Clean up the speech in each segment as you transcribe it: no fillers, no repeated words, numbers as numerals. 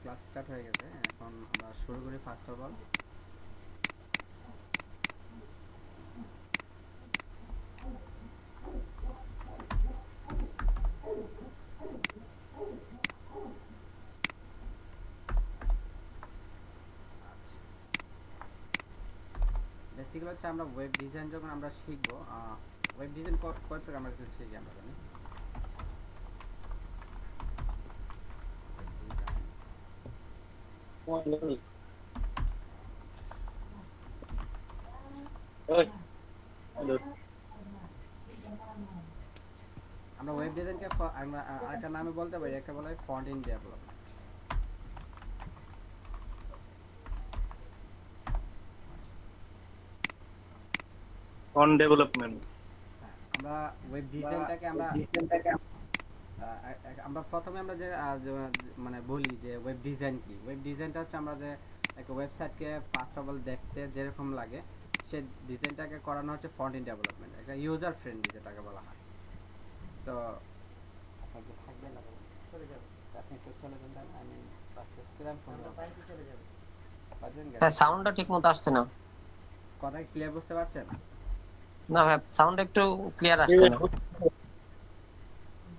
Class start হয়ে গেছে। এখন আমরা শুরু করি ফার্স্ট অফ অল। বেসিক্যালি হচ্ছে আমরা ওয়েব ডিজাইন যখন আমরা শিখবো, ওয়েব ডিজাইন কয় প্রকার আমরা কিছু শিখি আমরা জানি। আমরা ওয়েব ডিজাইনকে আমরা আরেকটা নামে বলতে পারি, একটা বলা হয় front end development. On development. আমরা ওয়েব ডিজাইনটাকে আমরা প্রথমে আমরা যে মানে বলি যে ওয়েব ডিজাইন কি। ওয়েব ডিজাইনটা হচ্ছে আমরা যে একটা ওয়েবসাইটকে ফার্স্ট অফ অল দেখতে যেরকম লাগে সেই ডিজাইনটাকে করানো হচ্ছে ফ্রন্ট এন্ড ডেভেলপমেন্ট, একটা ইউজার ফ্রেন্ডলি যেটাকে বলা হয়। তো আপনাকে থাকবে না, চলে যাবে, আপনি একটু চলে যান, আমি শেষ করে আমি ফোন চলে যাবে। হ্যাঁ, সাউন্ডটা ঠিকমতো আসছে না। কথা ক্লিয়ার বুঝতে পারছেন? না ভাই, সাউন্ড একটু ক্লিয়ার আসছে না।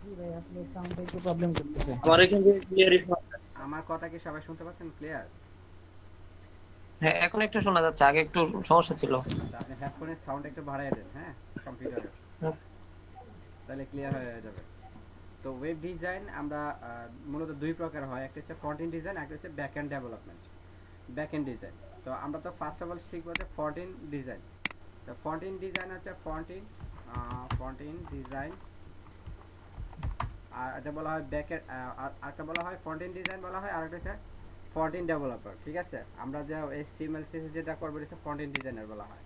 জি ভাই, আসলে সাউন্ডে একটু প্রবলেম করতেছে। আমার এখান থেকে ক্লিয়ার আমার কথা কি সবাই শুনতে পাচ্ছেন ক্লিয়ার? হ্যাঁ, এখন একটু শোনা যাচ্ছে, আগে একটু সমস্যা ছিল। আচ্ছা, আপনি হেডফোনের সাউন্ড একটু বাড়ায় দেন, হ্যাঁ, কম্পিউটারে, তাহলে ক্লিয়ার হয়ে যাবে। তো ওয়েব ডিজাইন আমরা মূলত দুই প্রকার হয়, একটা হচ্ছে ফ্রন্ট এন্ড ডিজাইন, একটা হচ্ছে back end development, back end design. তো আমরা তো ফার্স্ট অফ অল শিখবো যে ফ্রন্ট এন্ড ডিজাইন। তো ফ্রন্ট এন্ড ডিজাইন হচ্ছে ফ্রন্ট এন্ড ডিজাইন, আর এটা বলা হয় ব্যাক এন্ড, আর একটা বলা হয় ফ্রন্ট এন্ড ডিজাইন বলা হয়, আর একটা হচ্ছে ফ্রন্ট এন্ড ডেভেলপার। ঠিক আছে, আমরা যে HTML CSS যেটা করবো এটা ফ্রন্ট এন্ড ডিজাইনার বলা হয়।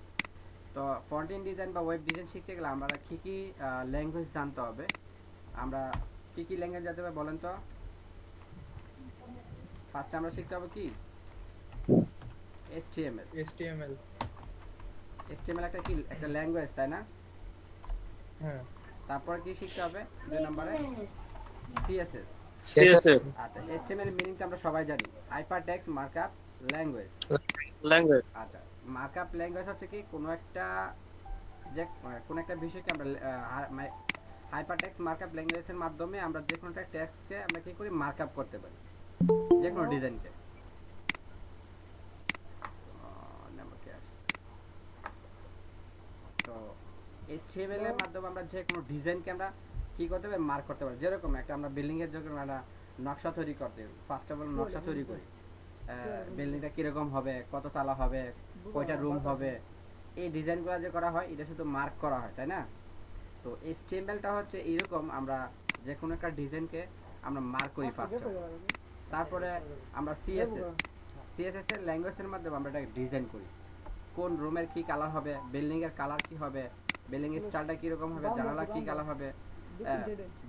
তো ফ্রন্ট এন্ড ডিজাইন বা ওয়েব ডিজাইন শিখতে গেলে আমরা কী কী ল্যাঙ্গুয়েজ জানতে হবে? আমরা কী কী ল্যাঙ্গুয়েজ জানতে হবে বলেন তো? ফার্স্টে আমরা শিখতে হবে কি? HTML। HTML একটা কি, একটা ল্যাঙ্গুয়েজ, তাই না? হ্যাঁ। তারপরে কি শিখতে হবে 2 নম্বরে? CSS। আচ্ছা, HTML মিনিংটা আমরা সবাই জানি, হাইপারটেক্সট মার্কআপ ল্যাঙ্গুয়েজ। ল্যাঙ্গুয়েজ। আচ্ছা, মার্কআপ ল্যাঙ্গুয়েজ হচ্ছে কি কোনো একটা বিষয়কে আমরা হাইপারটেক্সট মার্কআপ ল্যাঙ্গুয়েজের মাধ্যমে আমরা যে কোনো একটা টেক্সটকে আমরা কি করি, মার্কআপ করতে পারি, যে কোনো ডিজাইনকে। তো HTML এর মাধ্যমে আমরা যে কোনো ডিজাইনকে আমরা কি করতে পারি, মার্ক করতে পারি। যেরকম একটা আমরা বিল্ডিং এর যখন একটা নকশা তৈরি করতে, ফার্স্ট অফ অল নকশা তৈরি করি, বিল্ডিংটা কিরকম হবে, কত তালা হবে, কয়টা রুম হবে, এই ডিজাইনগুলো যে করা হয় এটা শুধু মার্ক করা হয়, তাই না? তো HTML-টা হচ্ছে এরকম, আমরা যে কোনো একটা ডিজাইনকে আমরা মার্ক করি ফার্স্ট। তারপরে আমরা CSS এর ল্যাঙ্গুয়েজের মাধ্যমে আমরা এটা ডিজাইন করি, কোন রুমের কি কালার হবে, বিল্ডিং এর কালার কি হবে, বিল্ডিং এর স্টাইলটা কি রকম হবে, জানালা কি কালার হবে,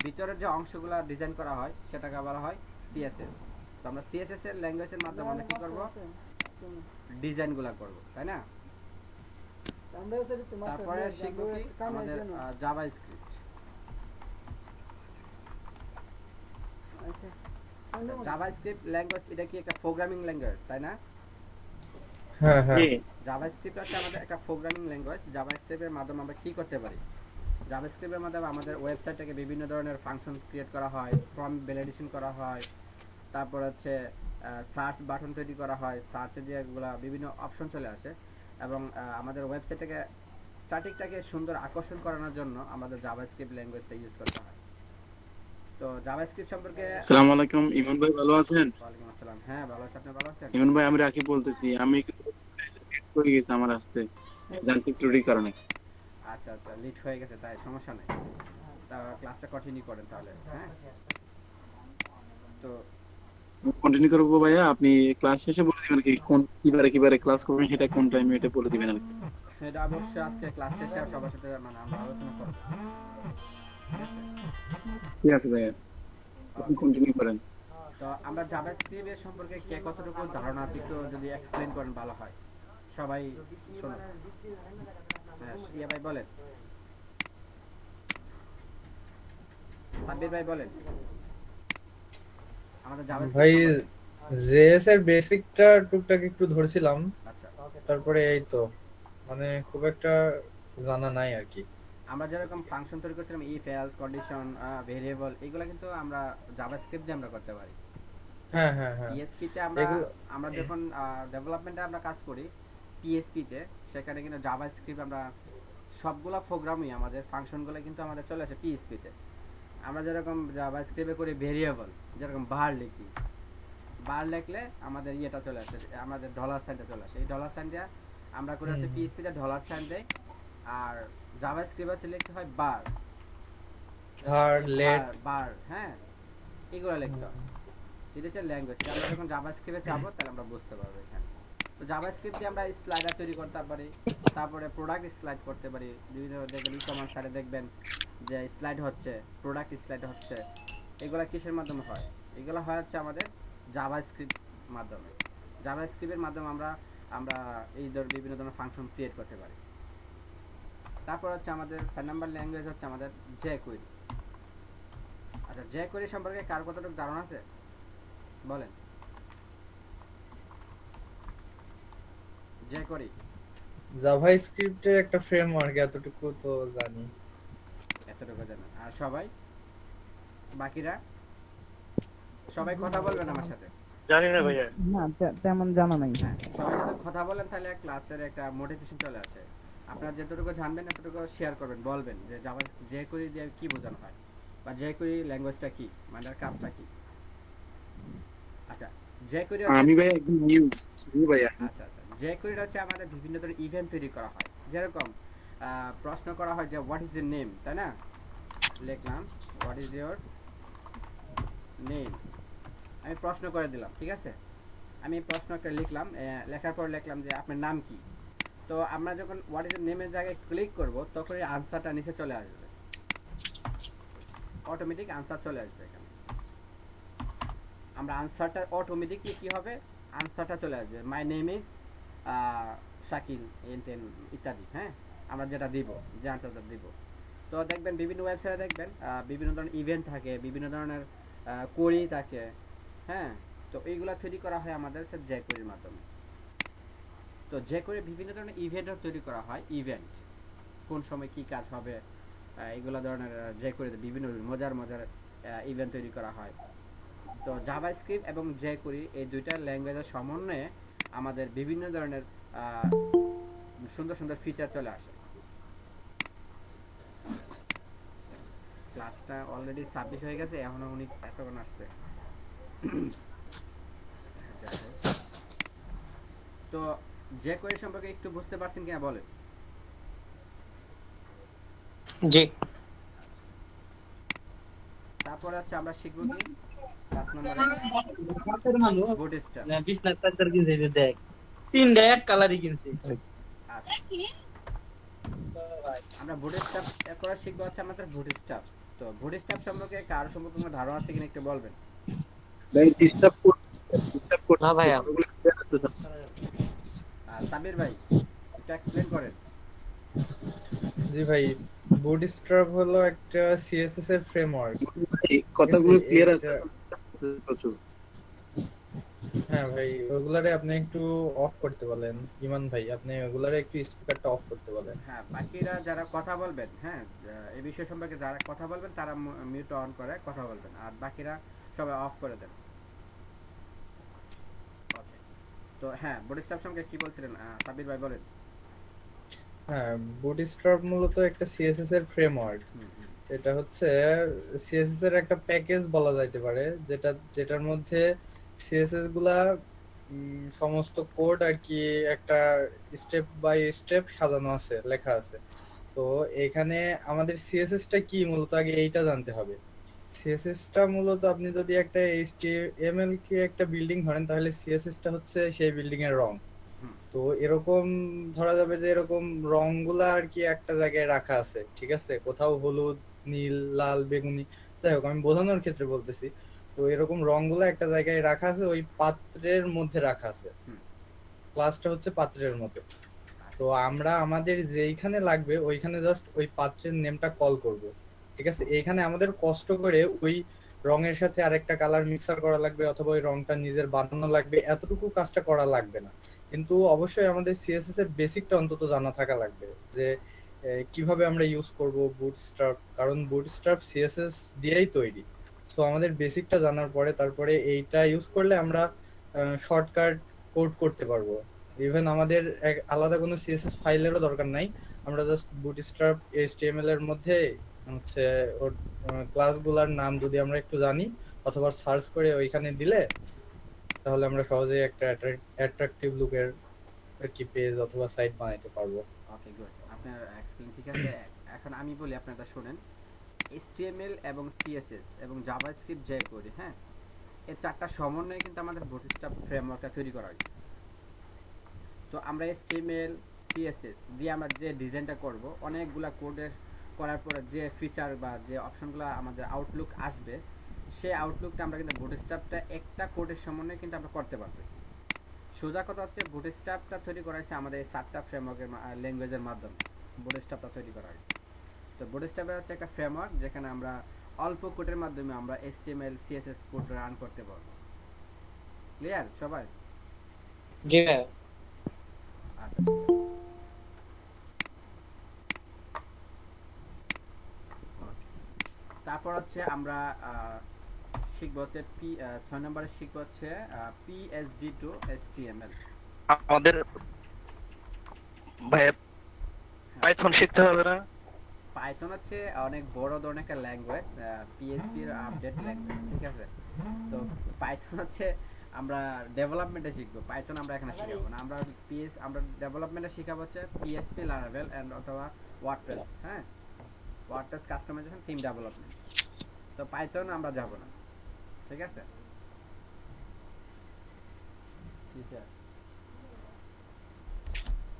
ভিতরের যে অংশগুলো ডিজাইন করা হয় সেটাকে বলা হয় CSS। তো আমরা CSS এর ল্যাঙ্গুয়েজের মাধ্যমে আমরা কি করব, ডিজাইনগুলো করব, তাই না? তারপরে শিখব কি আমাদের জাভাস্ক্রিপ্ট। জাভাস্ক্রিপ্ট ল্যাঙ্গুয়েজ এটা কি একটা প্রোগ্রামিং ল্যাঙ্গুয়েজ, তাই না? হ্যাঁ হ্যাঁ। জাভাস্ক্রিপ্ট হচ্ছে আমাদের একটা প্রোগ্রামিং ল্যাঙ্গুয়েজ। জাভাস্ক্রিপ্টের মাধ্যমে আমরা কি করতে পারি, জাভাস্ক্রিপ্টের মাধ্যমে আমাদের ওয়েবসাইটটাকে বিভিন্ন ধরনের ফাংশন ক্রিয়েট করা হয়, ফর্ম ভ্যালিডেশন করা হয়, তারপর হচ্ছে সার্চ বাটন তৈরি করা হয়, সার্চে যেগুলো বিভিন্ন অপশন চলে আসে, এবং আমাদের ওয়েবসাইটটাকে স্ট্যাটিকটাকে সুন্দর আকর্ষণ করানোর জন্য আমাদের জাভাস্ক্রিপ্ট ল্যাঙ্গুয়েজটা ইউজ করতে হয়। তো জাভাস্ক্রিপ্ট সম্পর্কে আসসালামু আলাইকুম, ইমন ভাই ভালো আছেন? ওয়ালাইকুম আসসালাম, হ্যাঁ ভালো আছি, আপনি ভালো আছেন? ইমন ভাই, আমি রাকিব বলতেছি। আমি হয়ে গেছে আমার আসতে যান্ত্রিক ত্রুটির কারণে। আচ্ছা আচ্ছা, লেট হয়ে গেছে, তাই সমস্যা নেই, তা ক্লাসটা কন্টিনিউ করেন তাহলে। হ্যাঁ, তো কন্টিনিউ করবো ভাইয়া, আপনি ক্লাস শেষে বলে দিবেন কি কোন কিবারে ক্লাস করবেন, সেটা কোন টাইমে এটা বলে দিবেন আর কি। এটা অবশ্যই আজকে ক্লাস শেষে সবার সাথে মানে আমরা আলোচনা করব। ঠিক আছে ভাইয়া, আপনি কন্টিনিউ করেন। তো আমরা জাভাস্ক্রিপ্ট সম্পর্কে কে কতটুকু ধারণা আছে একটু যদি এক্সপ্লেইন করেন ভালো হয়, সবাই শুনুন। হ্যাঁ, ইয়া ভাই বলেন, সাব্বির ভাই বলেন, আমাদের ভাই জাভাস্ক্রিপ্ট জেএস এর বেসিকটা টুকটাক একটু ধরছিলাম, আচ্ছা, তারপরে এই তো মানে খুব একটা জানা নাই আর কি। আমরা যেরকম ফাংশন তৈরি করছিলাম ইফ এলস কন্ডিশন ভেরিয়েবল, এগুলো কিন্তু আমরা জাভাস্ক্রিপ্ট দিয়ে আমরা করতে পারি। হ্যাঁ হ্যাঁ হ্যাঁ, পিএসপি তে আমরা এগুলো আমরা যখন ডেভেলপমেন্টে আমরা কাজ করি পিএসপি তে, সেখানে কিন্তু জাভাস্ক্রিপ্ট আমরা সবগুলা প্রোগ্রামই আমাদের ফাংশনগুলো কিন্তু আমাদের চলে আসে পিএসপি তে। আমরা যেরকম জাভাস্ক্রিপ্টে করি ভেরিয়েবল, যেরকম বার লিখি, বার লিখলে আমাদের ইয়েটা চলে আসে, আমাদের ডলার সাইনটা চলে আসে। এই ডলার সাইন দিয়ে আমরা করে হচ্ছে পিএসপি তে ডলার সাইন দেই, আর জাভাস্ক্রিপ্ট হচ্ছে লিখতে হয় বার, আর লেট। বার, হ্যাঁ, এগুলো লিখতে হয়। এটা হচ্ছে ল্যাঙ্গুয়েজ। আমরা যখন জাভাস্ক্রিপ্টে চাপবো তাহলে আমরা বুঝতে পারবো এখানে। তো জাভাস্ক্রিপ্ট দিয়ে আমরা স্লাইডার তৈরি করতে পারি, তারপরে প্রোডাক্ট স্লাইড করতে পারি। বিভিন্ন দেখবেন ই-কমার্স সাইটে দেখবেন যে স্লাইড হচ্ছে, প্রোডাক্ট স্লাইড হচ্ছে, এগুলা কিসের মাধ্যমে হয়? এগুলা হয় হচ্ছে আমাদের জাভাস্ক্রিপ্ট মাধ্যমে। জাভাস্ক্রিপ্টের মাধ্যমে আমরা আমরা এই বিভিন্ন ধরনের ফাংশন ক্রিয়েট করতে পারি। তারপর হচ্ছে আমাদের 4 নাম্বার ল্যাঙ্গুয়েজ হচ্ছে আমাদের jQuery। আচ্ছা, jQuery সম্পর্কে কার কতটুকু ধারণা আছে বলেন? jQuery জাভাস্ক্রিপ্টের একটা ফ্রেমওয়ার্ক, এতটুকু তো জানি। এতটুকু জানেন, আর সবাই বাকিরা সবাই কথা বলবেন আমার সাথে। জানি না ভাইয়া। না, তেমন জানা নাই। হ্যাঁ, সবাই যদি কথা বলেন তাহলে ক্লাসের একটা মোটিভেশন চলে আসে। আপনারা যতটুকু জানবেন এতটুকু শেয়ার করবেন, বলবেন যে জাভা jQuery দিয়ে কি বোঝানো হয়, বা jQuery ল্যাঙ্গুয়েজটা কি, মানে এর কাজটা কি। আচ্ছা, jQuery হচ্ছে আমি ভাই একদম নিউ ভাইয়া। আচ্ছা আচ্ছা, jQuery হচ্ছে আমাদের বিভিন্ন ধরনের ইভেন্ট তৈরি করা হয়। যেরকম প্রশ্ন করা হয় যে হোয়াট ইজ ইউর নেম, তাই না? লিখলাম হোয়াট ইজ ইউর নেম, আমি প্রশ্ন করে দিলাম, ঠিক আছে? আমি প্রশ্ন একটা লিখলাম, লেখার পর লিখলাম যে আপনার নাম কি। তো আমরা যখন হোয়াট ইজ ইউর নেমের জায়গায় ক্লিক করব তখন এই আনসারটা নিচে চলে আসবে, অটোমেটিক আনসার চলে আসবে এখানে। আমরা আনসারটা অটোমেটিকলি কি হবে, আনসারটা চলে আসবে, my name is Shakil N ইত্যাদি। হ্যাঁ, আমরা যেটা দিব, যে আনসারটা দিব। তো দেখবেন বিভিন্ন ওয়েবসাইটে দেখবেন বিভিন্ন ধরনের ইভেন্ট থাকে, বিভিন্ন ধরনের কোয়েরি থাকে। হ্যাঁ, তো এইগুলা তৈরি করা হয় আমাদের হচ্ছে jQueryর মাধ্যমে। তো jQuery বিভিন্ন ধরনের ইভেন্টও তৈরি করা হয়, ইভেন্ট কোন সময় কি কাজ হবে, এইগুলা ধরনের jQueryতে বিভিন্ন মজার মজার ইভেন্ট তৈরি করা হয়। তো জাভাস্ক্রিপ্ট এবং jQuery এই দুইটা ল্যাঙ্গুয়েজের সমন্বয়ে আমাদের বিভিন্ন ধরনের সুন্দর সুন্দর ফিচার চলে আসে। ক্লাসটা অলরেডি 26 হয়ে গেছে, এখনো উনি এতক্ষণ আসছে। যাই হোক। তো jQuery সম্পর্কে একটু বুঝতে পারছেন কিনা বলেন? জি। তারপরে হচ্ছে আমরা শিখব কি 5 নম্বরে বুটস্ট্র্যাপ। আচ্ছা, আমরা বুটস্ট্র্যাপ এরপরে শিখব হচ্ছে আমাদের বুটস্ট্র্যাপ। তো বুটস্ট্র্যাপ সম্পর্কে কার সম্পর্কে কোনো ধারণা আছে কিনা একটু বলবেন? ভাই ডিস্টার্ব না ভাইয়া। সাবির ভাই একটু এক্সপ্লেন করেন। জি ভাই, বুটস্ট্র্যাপ হলো একটা সিএসএস এর ফ্রেমওয়ার্ক। কথাগুলো ক্লিয়ার আছে প্রচুর। হ্যাঁ ভাই, ওগুলারে আপনি একটু অফ করতে বলেন। ইমান ভাই, আপনি ওগুলারে একটু স্পিকারটা অফ করতে বলেন। হ্যাঁ, বাকিরা যারা কথা বলবেন, হ্যাঁ, এই বিষয় সম্পর্কে যারা কথা বলবেন তারা মিউট অন করে কথা বলবেন, আর বাকিরা সবাই অফ করে দেন। ওকে, তো হ্যাঁ, বুটস্ট্র্যাপ সম্পর্কে কি বলছিলেন সাবির ভাই, বলেন। হ্যাঁ, বুটস্ট্র্যাপ মূলত একটা সিএসএস এর ফ্রেমওয়ার্ক। হুম হুম এটা হচ্ছে সিএসএস এর একটা প্যাকেজ বলা যাইতে পারে, যেটার মধ্যে সিএসএস গুলা সমস্ত কোড আর কি একটা স্টেপ বাই স্টেপ সাজানো আছে, লেখা আছে। তো এখানে আমাদের সিএসএস টা কি মূলত আগে এইটা জানতে হবে। সিএসএস টা মূলত আপনি যদি একটা এইচটিএমএল কে একটা বিল্ডিং ধরেন, তাহলে সিএসএস টা হচ্ছে সেই বিল্ডিং এর রং। হুম তো এরকম ধরা যাবে যে এরকম রংগুলা আর কি একটা জায়গায় রাখা আছে, ঠিক আছে? কোথাও হলুদ, নীল, লাল, বেগুনি, যাই হোক আমি বোঝানোর ক্ষেত্রে বলতেছি। তো এরকম রংগুলা একটা জায়গায় রাখা আছে, ওই পাত্রের মধ্যে রাখা আছে। হুম। ক্লাসটা হচ্ছে পাত্রের মতো। তো আমরা আমাদের যেইখানে লাগবে ওইখানে জাস্ট ওই পাত্রের নেমটা কল করব, ঠিক আছে? এইখানে আমাদের কষ্ট করে ওই রঙের সাথে আরেকটা কালার মিক্সার করা লাগবে অথবা ওই রংটা নিজের বানানো লাগবে, এতটুকু কাজটা করা লাগবে না। কিন্তু অবশ্যই আমাদের সিএসএস এর বেসিকটা অন্তত জানা থাকা লাগবে, যে কিভাবে আমরা ইউজ করব বুটস্ট্র্যাপ, কারণ বুটস্ট্র্যাপ সিএসএস দিয়েই তৈরি। সো আমাদের বেসিকটা জানার পরে তারপরে এইটা ইউজ করলে আমরা শর্টকাট কোড করতে পারবো। ইভেন আমাদের আলাদা কোনো সিএসএস ফাইলেরও দরকার নাই, আমরা জাস্ট বুটস্ট্র্যাপ এইচটিএমএল এর মধ্যে হচ্ছে ওর ক্লাসগুলোর নাম যদি আমরা একটু জানি অথবা সার্চ করে ওইখানে দিলে তাহলে আমরা সহজেই একটা অ্যাট্রাকটিভ লুকের কি পেজ অথবা সাইট বানাইতে পারবো। ওকে গুড, আপনার এক্সপ্লেইন ঠিক আছে। এখন আমি বলি, আপনারা শুনেন। HTML এবং CSS এবং জাভাস্ক্রিপ্ট যে কোড, হ্যাঁ, এই চারটা সমন্বয়ে কিন্তু আমাদের বুটস্ট্র্যাপ ফ্রেমওয়ার্কটা তৈরি করা হয়েছে। তো আমরা HTML CSS দিয়ে আমরা যে ডিজাইনটা করব, অনেকগুলা কোডের করার পরে যে ফিচার বা যে অপশনগুলো আমাদের আউটলুক আসবে, সেই আউটলুকটা আমরা কিন্তু বুটস্ট্র্যাপটা একটা কোডের সমন্বয়ে কিন্তু আমরা করতে পারবো। সোজা কথা হচ্ছে বুটস্ট্র্যাপটা তৈরি করা হয়েছে আমাদের এই 4টা ফ্রেমওয়ার্কের ল্যাঙ্গুয়েজের মাধ্যমে বুটস্ট্র্যাপটা তৈরি করা হয়েছে। তো বুটস্ট্র্যাপ হচ্ছে একটা ফ্রেমওয়ার্ক যেখানে আমরা অল্প কোডের মাধ্যমে আমরা HTML CSS কোড রান করতে পারবো। ক্লিয়ার সবাই? জি ভাইয়া। আচ্ছা, তারপর হচ্ছে আমরা শিখবো হচ্ছে 6 নম্বরে শিখবো হচ্ছে PSD to HTML। আমাদের ভাইয়া পাইথন শিখতে হবে না? পাইথন হচ্ছে অনেক বড় ধরনের একটা ল্যাঙ্গুয়েজ, PHP এর আপডেট ল্যাঙ্গুয়েজ, ঠিক আছে? তো পাইথন হচ্ছে আমরা ডেভেলপমেন্টে শিখবো, পাইথন আমরা এখানে শিখাবো না। আমরা ডেভেলপমেন্টে শিখাবো হচ্ছে PHP লারাভেল এন্ড অথবা ওয়ার্ডপ্রেস, হ্যাঁ, ওয়ার্ডপ্রেস কাস্টমাইজেশন, থিম ডেভেলপমেন্ট। তো পাইথন আমরা যাব না, ঠিক আছে? ঠিক আছে,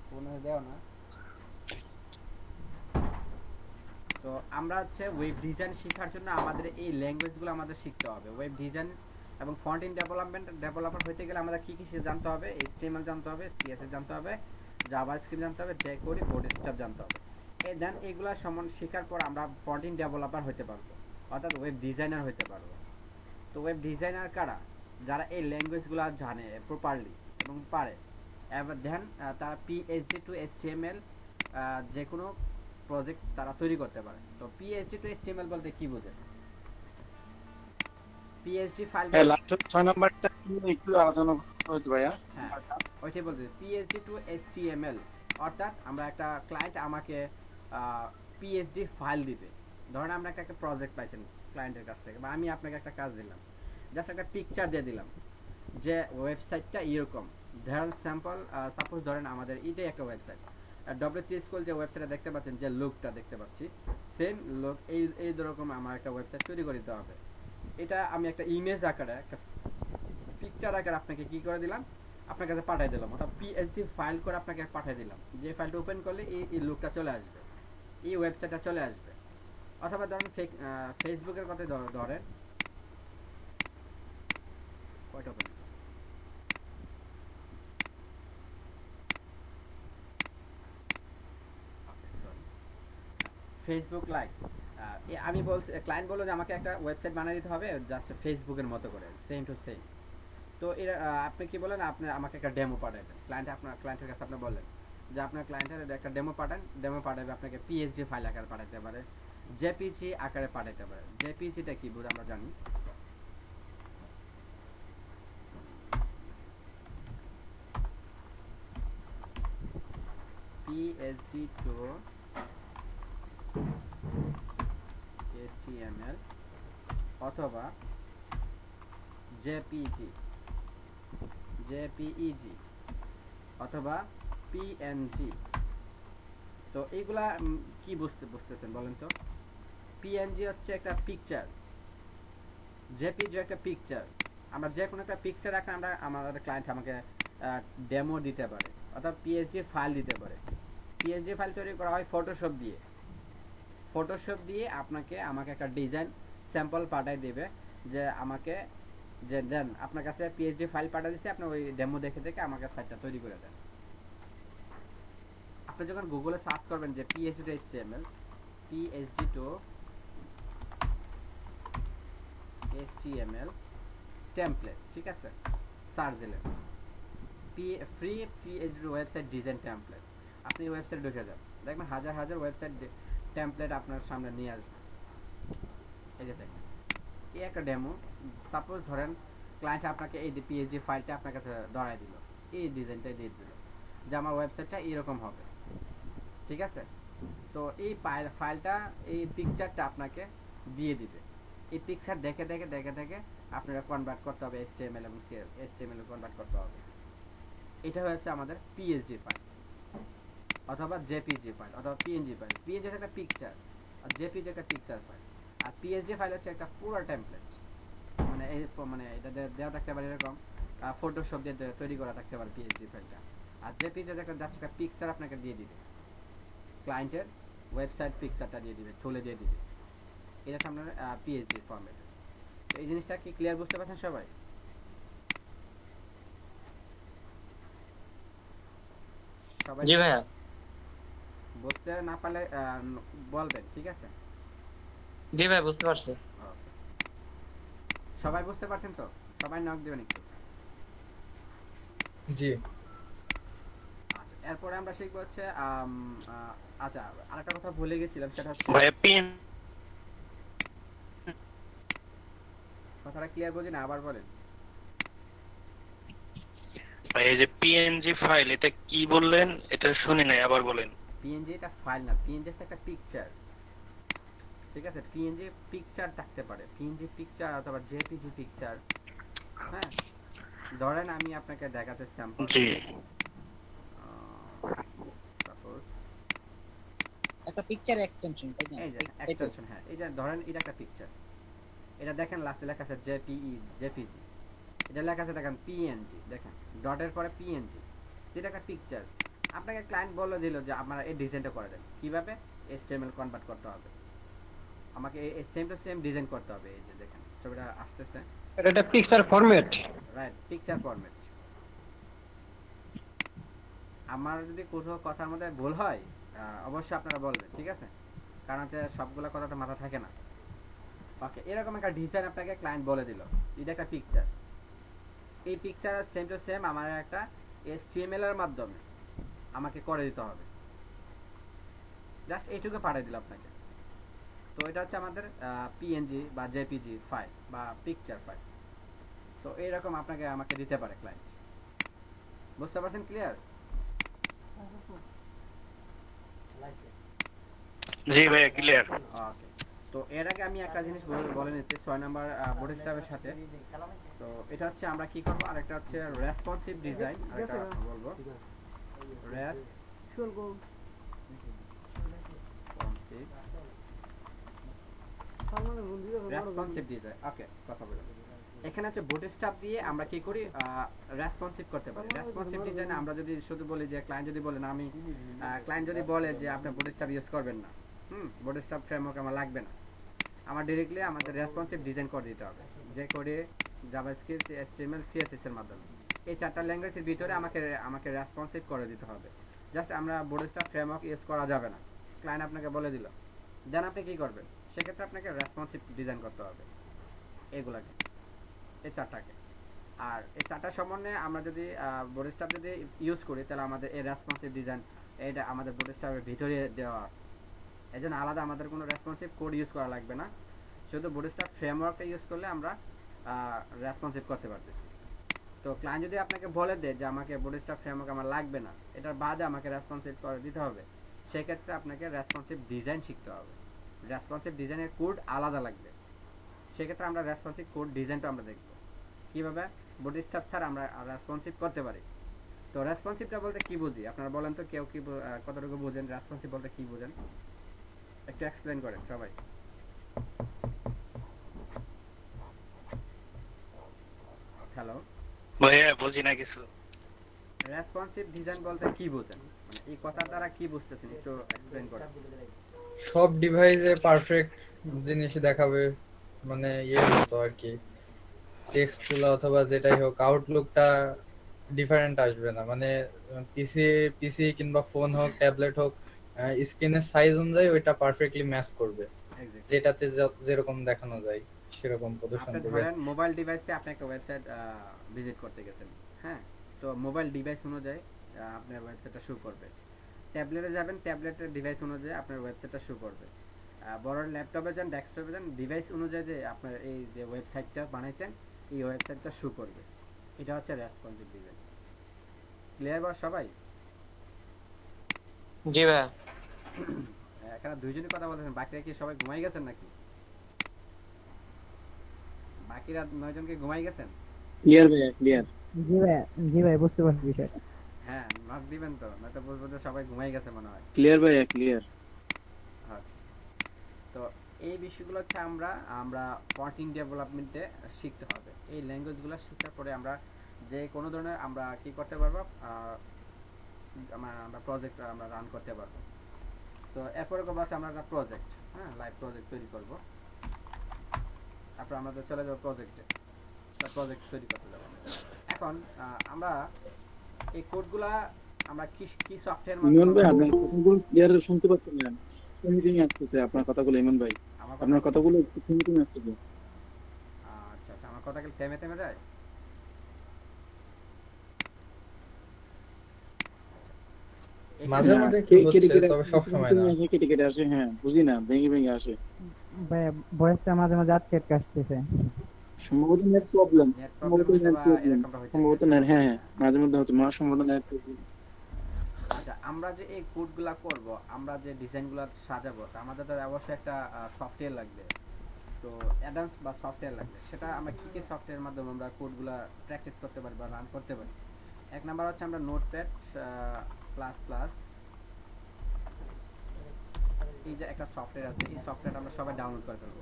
ফোনে দেও না। তো আমরা হচ্ছে ওয়েব ডিজাইন শেখার জন্য আমাদের এই ল্যাঙ্গুয়েজগুলো আমাদের শিখতে হবে। ওয়েব ডিজাইন এবং ফ্রন্ট এন্ড ডেভেলপার হতে গেলে আমাদের কি কি জানতে হবে? HTML জানতে হবে, CSS জানতে হবে, জাভাস্ক্রিপ্ট জানতে হবে, jQuery, বুটস্ট্র্যাপ জানতে হবে। দেন এগুলা সমান শেখার পর আমরা ফ্রন্ট এন্ড ডেভেলপার হতে পারবো, অর্থাৎ ওয়েব ডিজাইনার হতে পারবো। তো ওয়েব ডিজাইনার কারা? যারা এই ল্যাঙ্গুয়েজগুলো জানে প্রপারলি এবং পারে, এবার দেন তারা PHP টু HTML যে কোনো প্রজেক্ট তারা তৈরি করতে পারে। তো PHP টু HTML বলতে কি বোঝেন? PHP ফাইল, হ্যাঁ, লাস্ট 6 নাম্বারটা কি একটু আলোচনা করতে ভাইয়া? হ্যাঁ ওইটাই বলতে, PHP টু HTML অর্থাৎ আমরা একটা ক্লায়েন্ট আমাকে PHP ফাইল দিবে। ধরেন আমরা একটা প্রজেক্ট পাইছেন ক্লায়েন্টের কাছ থেকে, বা আমি আপনাকে একটা কাজ দিলাম, জাস্ট একটা পিকচার দিয়ে দিলাম যে ওয়েবসাইটটা এরকম। ধরেন সাপোজ ধরেন আমাদের এটাই একটা ওয়েবসাইট, W3 স্কুল যে ওয়েবসাইটটা দেখতে পাচ্ছেন, যে লুকটা দেখতে পাচ্ছি, সেম লুক এই রকম আমার একটা ওয়েবসাইট তৈরি করে দিতে হবে। এটা আমি একটা ইমেজ আকারে, একটা পিকচার আকারে আপনাকে কি করে দিলাম, আপনার কাছে পাঠিয়ে দিলাম, অর্থাৎ PHP ফাইল করে আপনাকে পাঠিয়ে দিলাম। যে ফাইলটা ওপেন করলে এই লুকটা চলে আসবে, এই ওয়েবসাইটটা চলে আসবে। অথবা ধরেন ফেসবুকের কথা ধরেন, কয়টা ওপেন, ফেসবুক লাইভ। আমি বলছি, ক্লায়েন্ট বললো যে আমাকে একটা ওয়েবসাইট বানিয়ে দিতে হবে জাস্ট ফেসবুকের মতো করে, সেম টু সেম। তো এরা আপনি কি বলেন, আপনি আমাকে একটা ডেমো পাঠাবেন। ক্লায়েন্টের কাছে আপনি বললেন যে আপনার ক্লায়েন্টের একটা ডেমো পাঠাবে আপনাকে PHP ফাইল আকারে পাঠাতে পারে, JPG আকারে পাঠাতে পারে। JPGটা কি বুঝ আমরা জানি, PHP to HTML অথবা JPG অথবা PNG। তো এইগুলা কি বুঝতেছেন বলেন তো? PNG হচ্ছে একটা পিকচার, JPG একটা পিকচার। আমরা যে কোনো একটা পিকচার রাখা আমরা আমাদের ক্লায়েন্ট আমাকে ডেমো দিতে পারে, অর্থাৎ PHP ফাইল দিতে পারে। PHP ফাইল তৈরি করা হয় ফটোশপ দিয়ে আমাকে একটা ডিজাইন স্যাম্পল পাঠিয়ে দেবে, যে আমাকে যে দেন আপনার কাছে PHP ফাইল পাঠিয়ে দিচ্ছে, আপনি ওই ডেমো দেখে আমাকে সাইটটা তৈরি করে দেন। আপনি যখন গুগলে সার্চ করবেন যে PHP to HTML, PHP to HTML template, ঠিক আছে, সার্চ দিলেন free PhD website design template, আপনি ওয়েবসাইট ঢুকে যান, দেখবেন হাজার হাজার ওয়েবসাইট টেমপ্লেট আপনার সামনে নিয়ে আসবে। এই যে দেখেন, এই একটা ডেমো, সাপোজ ধরেন ক্লায়েন্ট আপনাকে এই পিএইচডি ফাইলটা আপনার কাছে ধরাই দিল, এই ডিজাইনটা দিয়ে দিল যে আমার ওয়েবসাইটটা এরকম হবে, ঠিক আছে। তো এই ফাইলটা, এই পিকচারটা আপনাকে দিয়ে দিবে, এই পিকচার দেখে দেখে দেখে দেখে আপনারা কনভার্ট করতে হবে HTML এবং HTML এ কনভার্ট করতে হবে। এটা হচ্ছে আমাদের পিএইচডি ফাইল অথবা জেপিজি ফাইল অথবা পিএনজি ফাইল। পিএনজি একটা পিকচার আর জেপিজি একটা পিকচার ফাইল, আর পিএইচডি ফাইল হচ্ছে একটা পুরো টেমপ্লেট, মানে এই মানে এটা দেওয়া থাকতে পারে এরকম ফটোশপ দিয়ে তৈরি করা থাকতে পারে পিএইচডি ফাইলটা। আর জেপিজি একটা জাস্ট একটা পিকচার আপনাকে দিয়ে দিবে, ক্লায়েন্টের ওয়েবসাইট পিকচারটা দিয়ে দিবে, তুলে দিয়ে দিবে, এটা আপনার পিএইচডি ফরম্যাট। তো এই জিনিসটা কি ক্লিয়ার বুঝতে পারছেন সবাই? সবাই জি ভাইয়া। বুঝতে না পারলে বলবেন, ঠিক আছে? জি ভাই, বুঝতে পারছি। Okay. সবাই বুঝতে পারছেন তো? সবাই নক দিবেন একটু। জি। আচ্ছা, এরপরে আমরা শিখবো হচ্ছে আচ্ছা আরেকটা কথা ভুলে গেছিলাম, সেটা হচ্ছে ভাইয়া পিএন কথাটা ক্লিয়ার বুঝি না, আবার বলেন। ভাই এই যে পিএনজি ফাইল, এটা কি বললেন? এটা শুনি নাই, আবার বলেন। পিএনজি এটা ফাইল না, পিএনজি একটা পিকচার, ঠিক আছে। পিএনজি পিকচার থাকতে পারে, পিএনজি পিকচার অথবা জেপিজি পিকচার। হ্যাঁ, ধরেন আমি আপনাকে দেখাতে স্যাম্পল, জি সাপোজ একটা পিকচার এক্সটেনশন, তাই না? এই যে এক্সটেনশন, হ্যাঁ, এই যে ধরেন এটা একটা পিকচার, এটা দেখেন লাস্টে লেখা আছে জেপিজি, এটা লেখা আছে দেখেন পিএনজি, দেখেন ডটের পরে পিএনজি, এটা একটা পিকচার। আপনাকে ক্লায়েন্ট বলে দিল যে আপনারা এই ডিজাইনটা করে দেন, কিভাবে HTML কনভার্ট করতে হবে, আমাকে এই সেম টু সেম ডিজাইন করতে হবে। এই যে দেখেন ছবিটা আসতেছে, এটা picture format. Right, picture format. আমার যদি কোথাও কথার মধ্যে ভুল হয় অবশ্যই আপনারা বলবেন, ঠিক আছে, কারণ হচ্ছে সবগুলো কথা তো মাথা থাকে না। ওকে, এরকম একটা ডিজাইন আপনাকে ক্লায়েন্ট বলে দিল, এটা একটা পিকচার, এই পিকচার সেম টু সেম আমার একটা HTML এর মাধ্যমে আমাকে করে দিতে হবে, জাস্ট এইটুকু পাঠিয়ে দিল আপনাকে। তো এটা হচ্ছে আমাদের পিএনজি বা জেপিজি ফাইল বা পিকচার ফাইল। তো এইরকম আপনাকে আমাকে দিতে পারে ক্লায়েন্ট, বুঝতে পারছেন? ক্লিয়ার? জি ভাইয়া ক্লিয়ার। ওকে, তো এর আগে আমি একটা জিনিস বলে নিচ্ছি 6 নাম্বার বোর্ড স্টাফের সাথে। তো এটা হচ্ছে আমরা কি করব, আর একটা হচ্ছে রেসপন্সিভ ডিজাইন, আর একটা বলবো রেসপন্সিভ ডিজাইন। ওকে, কথা বলুন। এখানে হচ্ছে বুটস্ট্র্যাপ দিয়ে আমরা কি করি, রেসপন্সিভ করতে পারি। রেসপন্সিভ ডিজাইন আমরা যদি শুধু বলি যে ক্লায়েন্ট যদি বলে না, আমি ক্লায়েন্ট যদি বলে যে আপনি বুটস্ট্র্যাপ ইউজ করবেন না, বুটস্ট্র্যাপ ফ্রেমওয়ার্ক আমার লাগবে না, আমার ডাইরেক্টলি আমাদের রেসপন্সিভ ডিজাইন করে দিতে হবে, যে করে জাভাস্ক্রিপ্ট, HTML, CSS এর মাধ্যমে এই চারটা ল্যাঙ্গুয়েজের ভিতরে আমাকে রেসপন্সিভ করে দিতে হবে। জাস্ট আমরা বুটস্ট্র্যাপ ফ্রেমওয়ার্ক ইউজ করা যাবে না, ক্লায়েন্ট আপনাকে বলে দিল, দেন আপনি কি করবেন, সেক্ষেত্রে আপনাকে রেসপন্সিভ ডিজাইন করতে হবে এগুলাকে, এই চারটাকে। আর এই চারটা সম্বন্ধে আমরা যদি বুটস্ট্র্যাপ যদি ইউজ করি, তাহলে আমাদের এই রেসপন্সিভ ডিজাইন এটা আমাদের বুটস্ট্র্যাপের ভিতরে দেওয়া আছে, এই জন্য আলাদা আমাদের কোনো রেসপন্সিভ কোড ইউজ করা লাগবে না, শুধু বুটস্ট্র্যাপ ফ্রেমওয়ার্কটা ইউজ করলে আমরা রেসপন্সিভ করতে পারতেছি। তো ক্লায়েন্ট যদি আপনাকে বলে দেয় যে আমাকে বুটস্ট্র্যাপ ফ্রেমওয়ার্ক আমার লাগবে না, এটার বাদে আমাকে রেসপন্সিভ করে দিতে হবে, সেক্ষেত্রে আপনাকে রেসপন্সিভ ডিজাইন শিখতে হবে। রেসপন্সিভ ডিজাইনের কোড আলাদা লাগবে, সেক্ষেত্রে আমরা রেসপন্সিভ কোড ডিজাইনটা আমরা দেখব কীভাবে বুটস্ট্র্যাপ ছাড়া আমরা রেসপন্সিভ করতে পারি। তো রেসপন্সিভটা বলতে কি বুঝি আপনারা বলেন তো, কেউ কি কতটুকু বুঝেন রেসপন্সিভ বলতে কি বুঝেন, একটু এক্সপ্লেইন করেন সবাই। হ্যালো ভাইয়া বুঝি না কিছু। রেসপন্সিভ ডিজাইন বলতে কি বুঝেন, মানে এই কথার দ্বারা কি বুঝতেছেন একটু এক্সপ্লেইন করেন। সব ডিভাইসে পারফেক্ট জিনিস দেখাবে, মানে মতো আর কি, টেক্সটগুলো অথবা যেটাই হোক, আউটলুকটা ডিফারেন্ট আসবে না, মানে পিসি কিংবা ফোন হোক, ট্যাবলেট হোক, স্ক্রিনের সাইজ অনুযায়ী ওইটা পারফেক্টলি ম্যাচ করবে, এক্স্যাক্টলি, যেটাতে যেরকম দেখানো যায় সেরকম প্রদর্শন আপনি করবে। ধরেন মোবাইল ডিভাইসে আপনি একটা ওয়েবসাইট ভিজিট করতে গেছেন, হ্যাঁ, তো মোবাইল ডিভাইস অনুযায়ী আপনার ওয়েবসাইটটা শো করবে। ট্যাবলেটে যাবেন, ট্যাবলেটের ডিভাইস অনুযায়ী আপনার ওয়েবসাইটটা শো করবে। বড় ল্যাপটপে যান, ডেস্কটপে যান, ডিভাইস অনুযায়ী যে আপনার এই যে ওয়েবসাইটটা বানাইছেন এই ওয়েবসাইটটা শো করবে। এটা হচ্ছে রেসপন্সিভ ডিজাইন। ক্লিয়ার বা সবাই? জি ভাইয়া। এখানে দুইজনই কথা বলতেছেন, বাকিরা কি সবাই ঘুমাই গেছেন নাকি? বাকিরা 9 জন কি ঘুমাই গেছেন? ক্লিয়ার ভাইয়া, ক্লিয়ার। জি ভাই বুঝতে পারছি বিষয়টা। হ্যাঁ, নক দিবেন তো, নয়তো বলবো যে সবাই ঘুমাই গেছে মনে হয়। ক্লিয়ার ভাইয়া, ক্লিয়ার। তো এই বিষয়গুলো হচ্ছে আমরা কন্টেন্ট ডেভেলপমেন্টে শিখতে হবে। এই ল্যাঙ্গুয়েজগুলো শেখার পরে আমরা যে কোনো ধরনের আমরা কি করতে পারবো, আমরা প্রজেক্ট আমরা রান করতে পারবো। তো এরপরে করবো হচ্ছে আমরা একটা প্রজেক্ট, হ্যাঁ, লাইভ প্রজেক্ট তৈরি করব। তারপর আমাদের চলে যাবো প্রজেক্টে, প্রজেক্ট তৈরি করতে যাবো। এখন আমরা এই কোডগুলা আমরা কি সফটওয়্যার ইমন ভাই আপনার কথাগুলো ক্লিয়ার শুনতে পাচ্ছেন না, মিটিং আসছে আপনার কথাগুলো। ইমন ভাই আপনার কথাগুলো একটু মিটিং আসছে। আচ্ছা আচ্ছা, আমার কথা কি থেমে থেমে যায়? মাঝে মাঝে একটু হচ্ছে, তবে সব সময় না। কেটে কেটে আসে, হ্যাঁ বুঝি না, ভেঙে ভেঙে আসে। ভাই ভয়েসটা মাঝে মাঝে আটকে আসতেছে। সম্ভবত নেট প্রবলেম, নেট সম্ভবত প্রবলেম নেট বা প্রবলেম, এরকমটা হইতে সম্ভবত পারে। নেট, হ্যাঁ মাঝে মধ্যে হচ্ছে, সম্ভবত নেট প্রবলেম। আচ্ছা, আমরা যে এই কোডগুলা করব, আমরা যে ডিজাইনগুলো সাজাবো, তা আমাদের তো অবশ্যই একটা সফটওয়্যার লাগবে। তো অ্যাডভান্স বা সফটওয়্যার লাগবে। সেটা আমরা কি কি সফটওয়্যারের মাধ্যমে আমরা কোডগুলা প্র্যাকটিস করতে পারি বা রান করতে পারি? এক নাম্বার হচ্ছে আমরা নোটপ্যাড প্লাস প্লাস, এই যে একটা সফটওয়্যার আছে, এই সফটওয়্যারটা আমরা সবাই ডাউনলোড করে ফেলবো,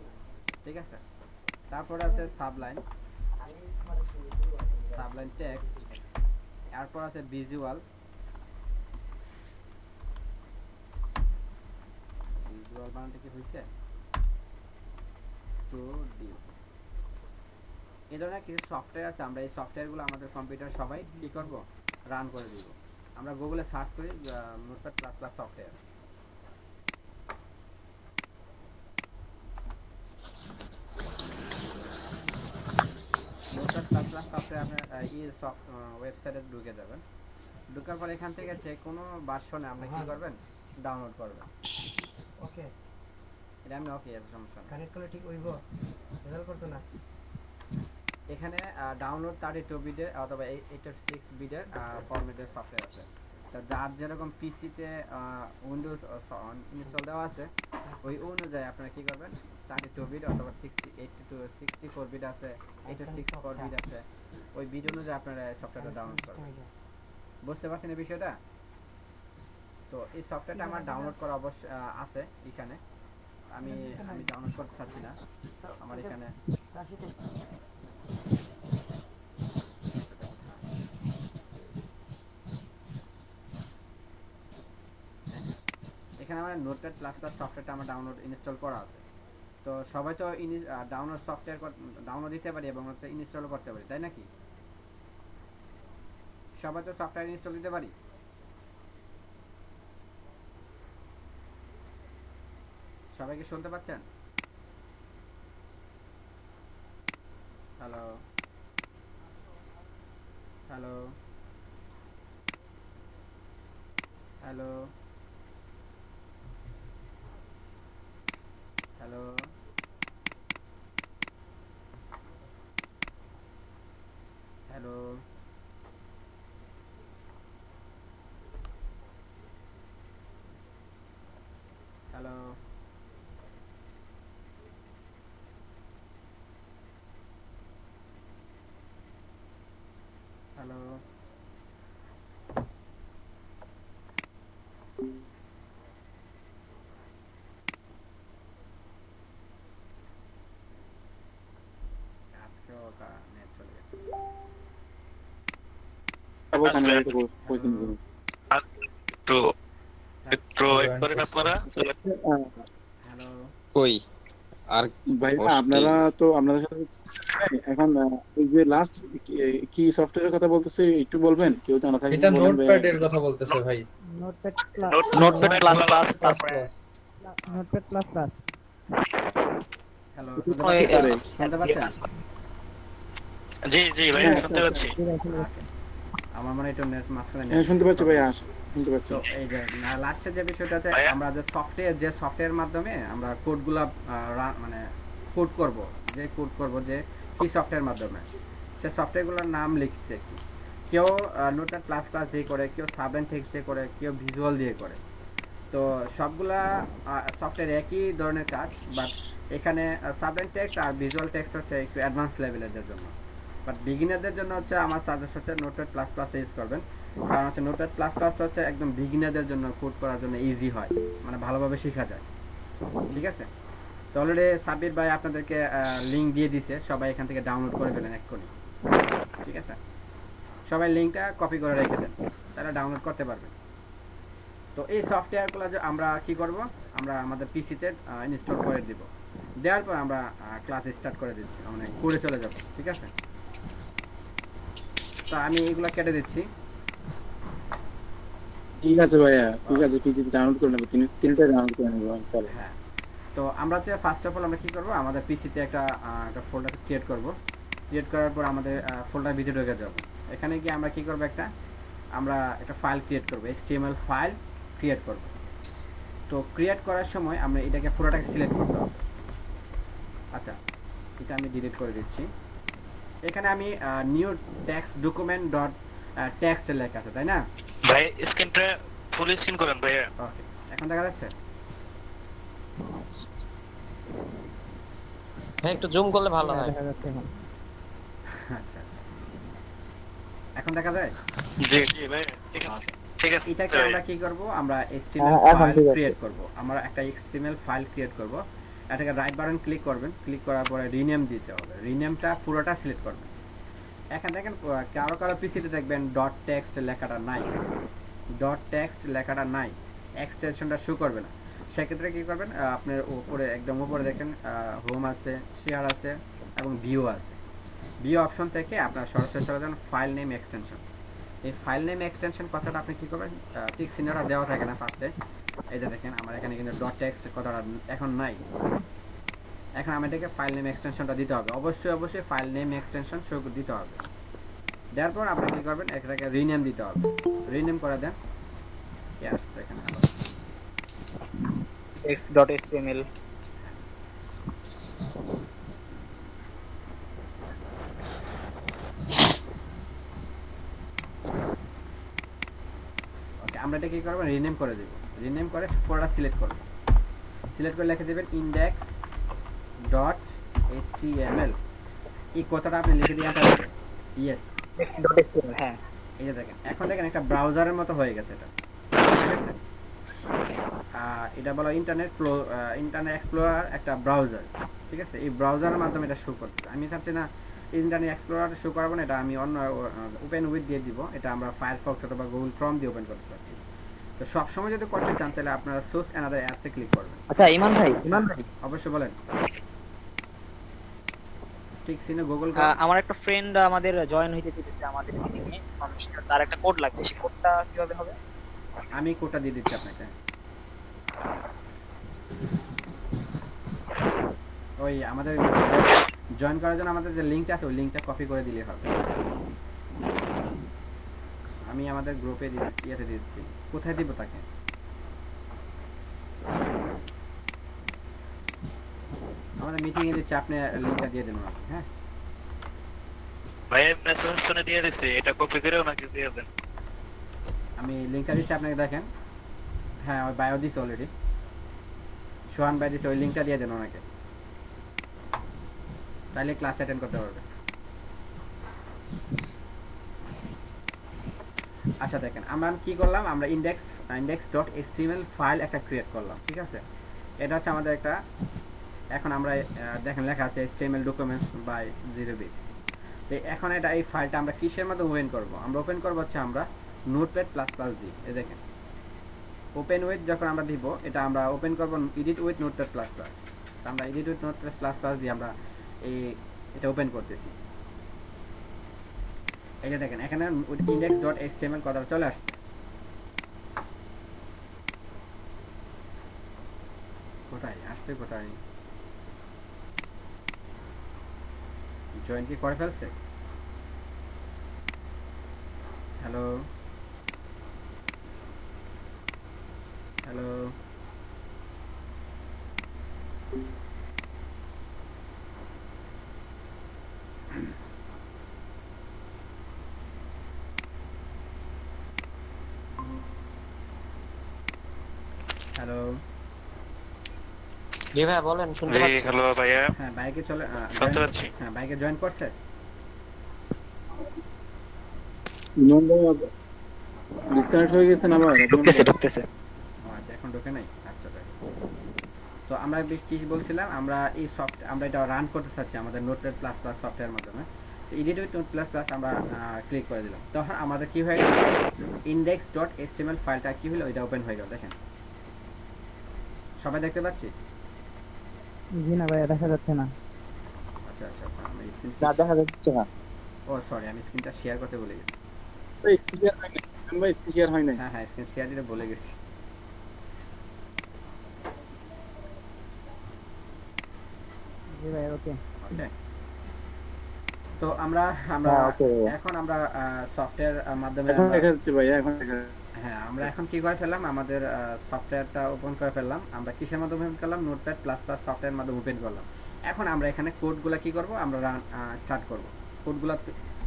ঠিক আছে? তারপরে আছে সাবলাইন টেক্সট, এরপর আছে ভিজুয়াল বানানটা কি হয়েছে, স্টুডিও। এই ধরনের কিছু সফটওয়্যার আছে, আমরা এই সফটওয়্যারগুলো আমাদের কম্পিউটার সবাই কি করব, রান করে দিব। আমরা গুগলে সার্চ করি notepad plus plus software. Notepad plus plus software আপনার এই ওয়েবসাইটে ঢুকে যাবেন। ঢোকার পর এখান থেকে যে কোনো ভার্সনে আপনি কি করবেন, ডাউনলোড করবেন। ওকে, এটা আমি ওকে, এর সমস্যা নেই। কানেক্ট করলে ঠিক হইব, রেজাল্ট করতে না। এখানে ডাউনলোড 32 বিটের অথবা 86 বিটের ফরম্যাটের সফটওয়্যার আছে। তো যার যেরকম পিসিতে উইন্ডোজ ইনস্টল দেওয়া আছে, ওই অনুযায়ী আপনারা কি করবেন, 32 বিট অথবা 64 বিট আছে, 864 বিট আছে, ওই বিট অনুযায়ী আপনারা সফটওয়্যারটা ডাউনলোড করবেন। বুঝতে পারছেন এই বিষয়টা? তো এই সফটওয়্যারটা আমার ডাউনলোড করা অবশ্যই আছে এখানে। আমি ডাউনলোড করতে চাচ্ছি না, আমার এখানে আমার নোটপ্যাড প্লাস প্লাস সফটওয়্যারটা আমার ডাউনলোড ইনস্টল করা আছে। তো সবাই তো ডাউনলোড সফটওয়্যার ডাউনলোড দিতে পারি এবং হচ্ছে ইনস্টলও করতে পারি, তাই নাকি? সবাই তো সফটওয়্যার ইনস্টল দিতে পারি। সবাই কি শুনতে পাচ্ছেন? Hello hello hello hello hello hello hello আজকেও নেট চলে গেছে। একটু একটু ওয়েট করেন আপনারা। হ্যালো কই আর ভাইয়া আপনারা তো আপনাদের সাথে এখন এই যে লাস্ট কি সফটওয়্যারের কথা বলতেছে একটু বলবেন, কেউ জানা থাকে? এটা নোটপ্যাড এর কথা বলতেছে ভাই। Notepad notepad plus plus plus plus. Notepad plus plus. Hello শুনতে ওই, পাচ্ছেন? শুনতে পাচ্ছেন? জি জি ভাইয়া শুনতে পাচ্ছি। আমার মনে হয় একটু নেট মাঝখানে হ্যাঁ net শুনতে পাচ্ছি ভাই, problem। শুনতে পাচ্ছি। তো এই যে লাস্টের যে বিষয়টাতে ভাইয়া? আমরা যে সফটওয়্যার মাধ্যমে আমরা কোডগুলা মানে কোড করব, যে কি সফটওয়্যার মাধ্যমে সে সফটওয়্যারগুলোর নাম লিখছে কি, কেউ নোটপ্যাড প্লাস প্লাস দিয়ে করে, কেউ সাবএন্ড টেক্সট দিয়ে করে, কেউ ভিজুয়াল দিয়ে করে। তো সবগুলা সফটওয়্যার একই ধরনের কাজ, বাট এখানে সাবএন্ড টেক্সট আর ভিজুয়াল টেক্সট হচ্ছে একটু অ্যাডভান্স লেভেলের জন্য। বাট বিগিনারদের জন্য হচ্ছে আমার সাজেস্ট হচ্ছে নোটপ্যাড প্লাস প্লাস ইউজ করবেন, কারণ হচ্ছে নোটপ্যাড প্লাস প্লাস হচ্ছে একদম বিগিনারদের জন্য কোড করার জন্য ইজি হয়, মানে ভালোভাবে শেখা যায়। ঠিক আছে, তো অলরেডি সাব্বির ভাই আপনাদেরকে লিঙ্ক দিয়ে দিছে, সবাই এখান থেকে ডাউনলোড করে ফেলেন এক্ষুনি। ঠিক আছে, সবাই লিঙ্কটা কপি করে রেখে দেন, তারা ডাউনলোড করতে পারবে। তো এই সফটওয়্যারগুলো যে আমরা কি করব, আমরা আমাদের পিসিতে ইনস্টল করে দিব, দেওয়ার পর আমরা ক্লাস স্টার্ট করে দিচ্ছি, মানে করে চলে যাব। ঠিক আছে, তো আমি এগুলো কেটে দিচ্ছি। ঠিক আছে ভাইয়া, ঠিক আছে, পিসি ডাউনলোড করে নেবো, তিনটা ডাউনলোড করে নেবো চলো। হ্যাঁ, তো আমরা হচ্ছে ফার্স্ট অফ অল আমরা কি করব, আমাদের পিসিতে একটা ফোল্ডার ক্রিয়েট করব। ক্রিয়েট করার পর আমাদের ফোল্ডার ভিতরে ঢুকে যাব। এখানে গিয়ে আমরা কি করব, আমরা একটা ফাইল ক্রিয়েট করব, HTML ফাইল ক্রিয়েট করব। তো ক্রিয়েট করার সময় আমরা এটাকে পুরোটাকে সিলেক্ট করতে হবে। আচ্ছা, এটা আমি ডিলিট করে দিচ্ছি। এখানে আমি new text document dot text লেখা আছে, তাই না? ভাই স্ক্রিনটা ফুল স্ক্রিন করেন ভাইয়া। ওকে, এখন দেখা যাচ্ছে? হ্যাঁ একটু জুম করলে ভালো হয়। আচ্ছা আচ্ছা, এখন দেখা যায়? জি জি ভাইয়া ঠিক আছে ঠিক আছে। এটাকে আমরা কি করব, আমরা HTML ফাইল ক্রিয়েট করব। আমরা একটা HTML ফাইল ক্রিয়েট করব। এটাকে রাইট বাটন ক্লিক করবেন, ক্লিক করার পরে রিনেম দিতে হবে। রিনেমটা পুরোটা সিলেক্ট করবেন। এখানে দেখেন কারো পিসিতে দেখবেন ডট টেক্সট লেখাটা নাই, ডট টেক্সট লেখাটা নাই, এক্সটেনশনটা শো করবে না। সেক্ষেত্রে কি করবেন, আপনার উপরে একদম উপরে দেখেন হোম আছে, শেয়ার আছে এবং ভিউ আছে। ভিউ অপশন থেকে আপনার সরাসরি চলে যান ফাইল নেম এক্সটেনশন। এই ফাইল নেম এক্সটেনশন কথাটা আপনি কি করবেন, ঠিক চিহ্নটা দেওয়া থাকে না ফার্স্টে, এই যে দেখেন আমার এখানে কিন্তু ডট টেক্সট কথাটা এখন নাই। এখন আমাদেরকে ফাইল নেম এক্সটেনশনটা দিতে হবে, অবশ্যই ফাইল নেম এক্সটেনশন শো দিতে হবে। দেওয়ার পর আপনি কি করবেন, এটাকে রিনেম দিতে হবে। রিনেম করে দেন, ইয়াস এখানে x.html ওকে, আমরা এটা কি করব, রিনেম করে দেব। রিনেম করে পুরোটা সিলেক্ট করব। সিলেক্ট করে লিখে দিবেন index.html। এই কথাটা আপনি লিখে দিয়ে এন্টার দিবেন। ইয়েস, x.html হ্যাঁ। এই যে দেখেন, এখন দেখেন একটা ব্রাউজারের মতো হয়ে গেছে এটা। ঠিক আছে, এটা বলা ইন্টারনেট এক্সপ্লোরার একটা ব্রাউজার। ঠিক আছে, এই ব্রাউজারের মাধ্যমে এটা শো করতে, আমি চাচ্ছি না ইন্টারনেট এক্সপ্লোরার শো করাবো না, এটা আমি অন্য ওপেন উইথ দিয়ে দিব। এটা আমরা ফায়ারফক্স অথবা গুগল ক্রোম দিয়ে ওপেন করতে চাচ্ছি। তো সব সময় যদি করতে চান তাহলে আপনারা সোর্স অ্যানাদার অ্যাপসে ক্লিক করবেন। আচ্ছা ইমান ভাই অবশ্যই বলেন। ঠিক সিনে গুগল আমার একটা ফ্রেন্ড আমাদের জয়েন হইতে চাইতেছে আমাদের মিটিংয়ে, তার একটা কোড লাগবে, সেই কোডটা কিভাবে হবে? আমি কোডটা দিয়ে দিচ্ছি আপনাকে। ওই আমাদের জয়েন করার জন্য আমাদের যে লিংকটা আছে ওই লিংকটা কপি করে দিলেই হবে। আমি আমাদের গ্রুপে ইয়েতে দিচ্ছি। কোথায় দিব তাকে? আমাদের মিটিং এ দিচ্ছি, আপনি লিংকটা দিয়ে দেন আমাকে। হ্যাঁ ভাইয়া মেসেজ শুনে দিয়ে দিছি, এটা কপি করে ওনাকে দিয়ে দেন। আমি লিংকটা দিচ্ছি, আপনাকে দেখেন। হ্যাঁ ওই বায়ো দিচ্ছে অলরেডি, সোহান ভাই দিচ্ছে, ওই লিংকটা দিয়ে দেন ওনাকে, তাহলে ক্লাস অ্যাটেন্ড করতে পারবে। আচ্ছা দেখেন আমরা কি করলাম, আমরা index.html ফাইল একটা ক্রিয়েট করলাম। ঠিক আছে, এটা হচ্ছে আমাদের একটা, এখন আমরা দেখেন লেখা আছে HTML documents by 0 bits। তো এখন এটা এই ফাইলটা আমরা কিসের মধ্যে ওপেন করব, আমরা ওপেন করব হচ্ছে আমরা নোটপ্যাড প্লাস প্লাস দিয়ে। এই দেখেন ওপেন উইথ যখন আমরা দিব, এটা আমরা ওপেন করব edit with Notepad plus plus. আমরা edit with Notepad plus plus দিয়ে আমরা এটা ওপেন করতেছি। এই যে দেখেন এখানে index.html কথাটা চলে আসছে। কোথায় আসছে, কোথায় জয়েন কি করে ফেলছে? হ্যালো হ্যালো হ্যালো জি ভাইয়া বলেন, শুনতে জি পাচ্ছি। হ্যালো ভাইয়া, হ্যাঁ বাইকে চলে শুনতে পাচ্ছি। হ্যাঁ বাইকে জয়েন করছে। ইমন ভাই ডিসকানেক্ট হয়ে গেছেন আবার? ঢুকতেছে। ও আচ্ছা, এখন ঢোকে নাই। আচ্ছা তাই। তো আমরা কি বলছিলাম, আমরা এই আমরা এটা রান করতে চাচ্ছি আমাদের নোটপ্যাড প্লাস প্লাস সফটওয়্যার মাধ্যমে। তো edit with note plus plus আমরা ক্লিক করে দিলাম, তখন আমাদের কি হয়ে গেল, index.html ফাইলটা কি হলো, এটা ওপেন হয়ে গেল। দেখেন সবাই দেখতে পাচ্ছি? জি না ভাই, দেখা যাচ্ছে না। আচ্ছা আচ্ছা আচ্ছা, আমি না, দেখা যাচ্ছে না। ও সরি, আমি স্ক্রিনটা শেয়ার করতে ভুলে গেছি। ভাই ক্লিয়ার হয় নাই, ইমন ভাই ক্লিয়ার হয় নাই। হ্যাঁ হ্যাঁ, স্ক্রিন শেয়ার দিতে ভুলে গেছি। জি ভাই, ওকে। ওকে, তো আমরা হ্যাঁ, okay ভাইয়া। এখন আমরা সফটওয়্যার মাধ্যমে এখন আমরা- দেখা যাচ্ছে ভাইয়া, এখন দেখা যাচ্ছে। হ্যাঁ, আমরা এখন কি করে ফেললাম, আমাদের সফটওয়্যারটা ওপেন করে ফেললাম। আমরা কিসের মাধ্যমে ওপেন করলাম? নোটপ্যাড প্লাস প্লাস সফটওয়্যার মাধ্যমে ওপেন করলাম। এখন আমরা এখানে কোডগুলো কি করব, আমরা স্টার্ট করব, কোডগুলো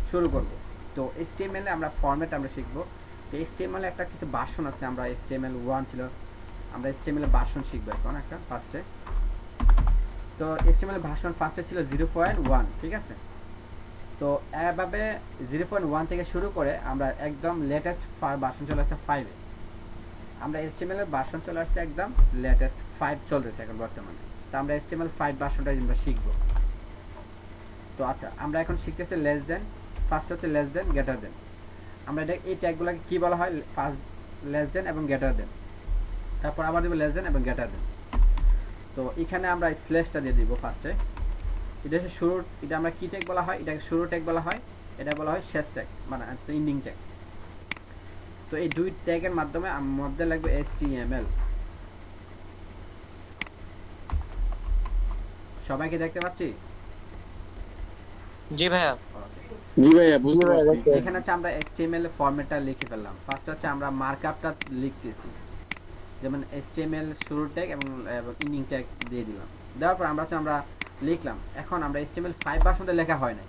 শুরু করব। তো HTML এ আমরা ফরম্যাট আমরা শিখব। তো HTML এ একটা কিছু ভার্সন আছে, আমরা HTML1 ছিল, আমরা HTML এর ভার্সন শিখব এখন একটা ফার্স্টে। তো HTML ভার্সন ফার্স্টে ছিল 0.1, ঠিক আছে? তো এভাবে 0.1 থেকে শুরু করে আমরা একদম লেটেস্ট ভার্সন চলে আসছে 5 এ। আমরা HTML এর ভার্সন চলে আসছে একদম লেটেস্ট 5 চলতেছে এখন বর্তমানে। তো আমরা HTML5 ভার্সনটা আমরা শিখব। তো আচ্ছা, আমরা এখন শিখতেছি লেস দেন। ফার্স্ট হচ্ছে লেস দেন, গ্রেটার দেন। আমরা এটা এই ট্যাগগুলোকে কি বলা হয়? ফার্স্ট লেস দেন এবং গ্রেটার দেন, তারপর আবার দেব লেস দেন এবং গ্রেটার দেন। তো এখানে আমরা স্ল্যাশটা দিয়ে দিব ফার্স্টে। এটা হচ্ছে শুরু, এটা আমরা কি ট্যাগ বলা হয়? এটাকে শুরু ট্যাগ বলা হয়, এটা বলা হয় শেষ ট্যাগ, মানে এন্ডিং ট্যাগ। তো এই দুই ট্যাগের মাধ্যমে মধ্যে লাগবে HTML। সবাইকে দেখতে পাচ্ছি? জি ভাইয়া। জি ভাইয়া বুঝতে পারছি। এখানে হচ্ছে আমরা HTML এর ফরম্যাটটা লিখে ফেললাম। ফার্স্ট হচ্ছে আমরা মার্কআপটা লিখতেছি, যেমন HTML শুরু ট্যাগ এবং এন্ডিং ট্যাগ দিয়ে দিলাম। দেওয়ার পর আমরা লিখলাম। এখন আমরা HTML5 ভার্সনটা লেখা হয় নাই,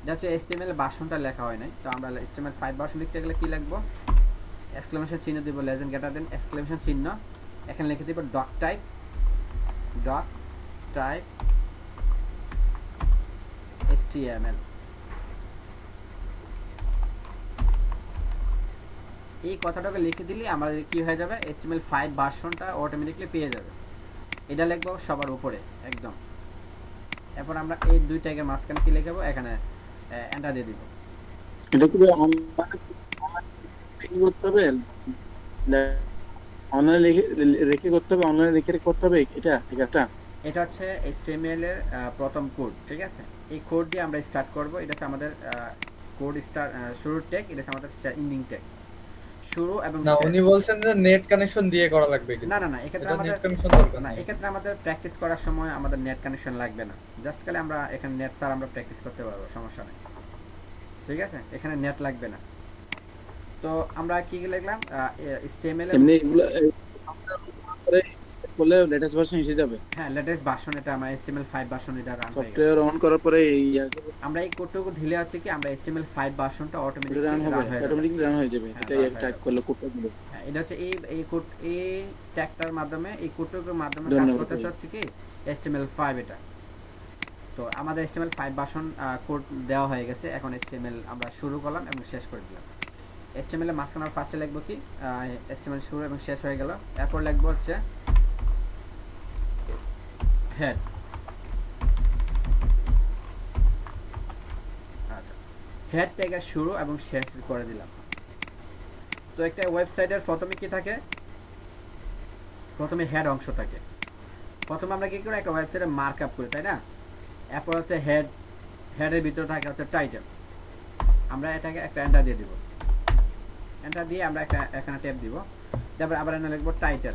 এটা হচ্ছে HTML ভার্সনটা লেখা হয় নাই। তো আমরা HTML5 ভার্সন লিখতে গেলে কি লিখবো? এক্সক্লেমেশন চিহ্ন দিব, less than greater than exclamation চিহ্ন, এখানে লিখে দিব ডট টাইপ HTML। এই কথাটাকে লিখে দিলে আমাদের কি হয়ে যাবে, HTML5 ভার্সনটা অটোমেটিক্যালি পেয়ে যাবে। এটা লিখবো সবার উপরে একদম। এরপর আমরা এই দুই ট্যাগের মাঝখানে কি লিখবো, এখানে এন্টার দিয়ে দিব। এটা কি অনলাইনে করতে হবে? অনলাইনে রেখে করতে হবে, অনলাইনে রেখে করতে হবে এটা ঠিক আছে? এটা হচ্ছে HTML এর প্রথম কোড, ঠিক আছে? এই কোড দিয়ে আমরা স্টার্ট করব। এটা হচ্ছে আমাদের কোড স্টার্ট, শুরুর ট্যাগ, এটা হচ্ছে আমাদের এন্ডিং ট্যাগ। শুরু এবং না, উনি বলছেন যে নেট কানেকশন দিয়ে করা লাগবে কিন্তু। না না না, এক্ষেত্রে এটা আমাদের নেট কানেকশন দরকার না, নেই। এক্ষেত্রে আমাদের প্র্যাকটিস করার সময় আমাদের নেট কানেকশন লাগবে না। জাস্ট খালি আমরা এখানে নেট ছাড়া আমরা প্র্যাকটিস করতে পারবো, সমস্যা নেই, ঠিক আছে? এখানে নেট লাগবে না। তো আমরা কি লিখলাম, HTML এমনি এগুলো করে বলে লেটেস্ট ভার্সন এসে যাবে। হ্যাঁ, লেটেস্ট ভার্সন, এটা আমার HTML5 ভার্সন এটা রান হয়ে গেছে। সফটওয়্যার অন করার পরে এই আমরা এই কোডটুকু ঢিলে আছে কি, আমরা HTML5 ভার্সনটা রান অটোমেটিক্যালি হবে, রান হয়ে যাবে। অটোমেটিক্যালি রান হয়ে যাবে। হ্যাঁ, এটাই রান হয়ে টাইপ যাবে। করলে কোডটা দিবে। হ্যাঁ, এটা হচ্ছে এই কোড, এই ট্যাগটার মাধ্যমে, এই কোডটুকুর মাধ্যমে কাজ ধন্যবাদ করতে ভাই। চাচ্ছি কি HTML5 এটা। তো আমাদের HTML5 ভার্সন কোড দেওয়া হয়ে গেছে। এখন HTML আমরা শুরু করলাম এবং শেষ করে দিলাম। HTML এর মাঝখানে ফার্স্টে লিখবো কি, HTML শুরু এবং শেষ হয়ে গেল। এরপর লিখবো হচ্ছে হেড। আচ্ছা, হেড ট্যাগের শুরু এবং শেষ করে দিলাম। তো একটা ওয়েবসাইটের প্রথমে কি থাকে, প্রথমে হেড অংশ থাকে। প্রথমে আমরা কি করি, একটা ওয়েবসাইটে মার্কআপ করি, তাই না? এরপর হচ্ছে হেডের ভিতরে থাকে হচ্ছে টাইটেল। আমরা এটাকে একটা এন্টার দিয়ে দিব। এন্টার দিয়ে আমরা একটা এখানে ট্যাব দিব। তারপর আবার এখানে লিখব টাইটেল।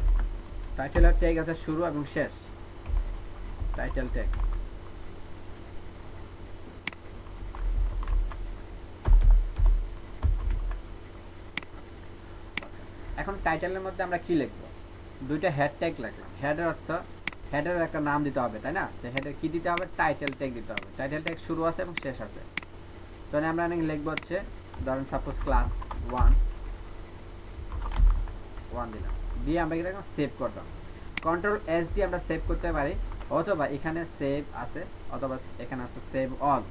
টাইটেলের ট্যাগ আছে শুরু এবং শেষ, টাইটেল ট্যাগ। এখন টাইটেলের মধ্যে আমরা কি লিখবো? দুইটা হেড ট্যাগ লিখলাম। হেডের অর্থ হেডের একটা নাম দিতে হবে, তাই না? তো হেডের কি দিতে হবে? টাইটেল ট্যাগ দিতে হবে। টাইটেল ট্যাগ শুরু আছে এবং শেষ আছে। তো আমরা অনেক লিখবো হচ্ছে ধরেন সাপোজ ক্লাস 1 দিলাম, দিয়ে আমরা কি লিখলাম? সেভ করলাম। কন্ট্রোল এস দিয়ে আমরা সেভ করতে পারি, অথবা এখানে সেভ আছে, অথবা এখানে আছে সেভ অল।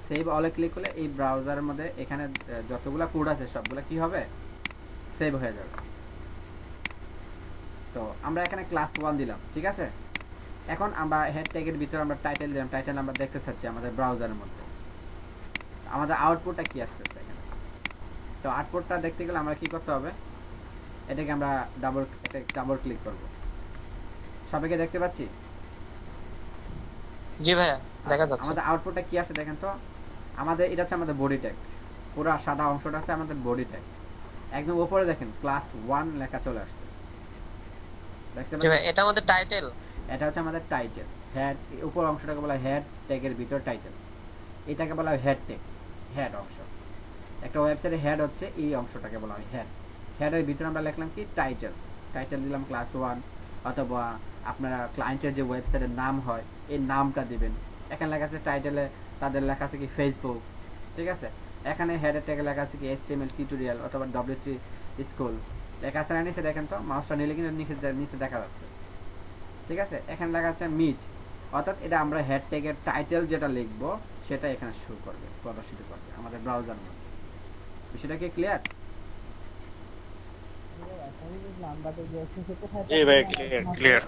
সেভ অলে ক্লিক করলে এই ব্রাউজারের মধ্যে এখানে যতগুলো কোড আছে সবগুলো কি হবে? সেভ হয়ে যাবে। তো আমরা এখানে ক্লাস 1 দিলাম, ঠিক আছে? এখন আমরা হেড ট্যাগের ভিতরে আমরা টাইটেল দিলাম। টাইটেল আমরা দেখতে চাচ্ছি আমাদের ব্রাউজারের মধ্যে। আমাদের আউটপুটটা কি আসতেছে এখানে? তো আউটপুটটা দেখতে গেলে আমরা কি করতে হবে? এটাকে আমরা ডাবল ক্লিক করব। সবাইকে দেখতে পাচ্ছি? জি ভাইয়া দেখা যাচ্ছে। আমাদের আউটপুটটা কি আছে দেখেন তো। আমাদের এটা হচ্ছে আমাদের বডি ট্যাগ, পুরো সাদা অংশটা হচ্ছে আমাদের বডি ট্যাগ। একদম উপরে দেখেন ক্লাস 1 লেখা চলে আসছে, দেখতে জি পাচ্ছেন? ভাই এটা আমাদের টাইটেল। এটা হচ্ছে আমাদের টাইটেল। হেড উপর অংশটাকে বলা হয় হেড ট্যাগের ভিতর টাইটেল, এটাকে বলা হয় হেড ট্যাগ, হেড অংশ। একটা ওয়েবসাইটে হেড হচ্ছে এই অংশটাকে বলা হয় হেড। হেডের ভিতরে আমরা লিখলাম কি? টাইটেল। টাইটেল দিলাম ক্লাস 1, অথবা আপনারা ক্লায়েন্টের যে ওয়েবসাইটের নাম হয় এই নামটা দিবেন। এখানে লেখা আছে টাইটেলে তাদের লেখা আছে কি ফেসবুক, ঠিক আছে? এখানে হেডের ট্যাগে লেখা আছে কি HTML টিউটোরিয়াল অথবা W3 স্কুল লেখা আছে না নিচে? দেখেন তো, মাউসটা নিলে কিন্তু নিচে দেখা যাচ্ছে, ঠিক আছে? এখানে লেখা আছে মিট, অর্থাৎ এটা আমরা হেড ট্যাগের টাইটেল যেটা লিখবো সেটা এখানে শো করবে, প্রদর্শিত করবে আমাদের ব্রাউজারের মধ্যে। বিষয়টা কি ক্লিয়ার? জি ভাই ক্লিয়ার।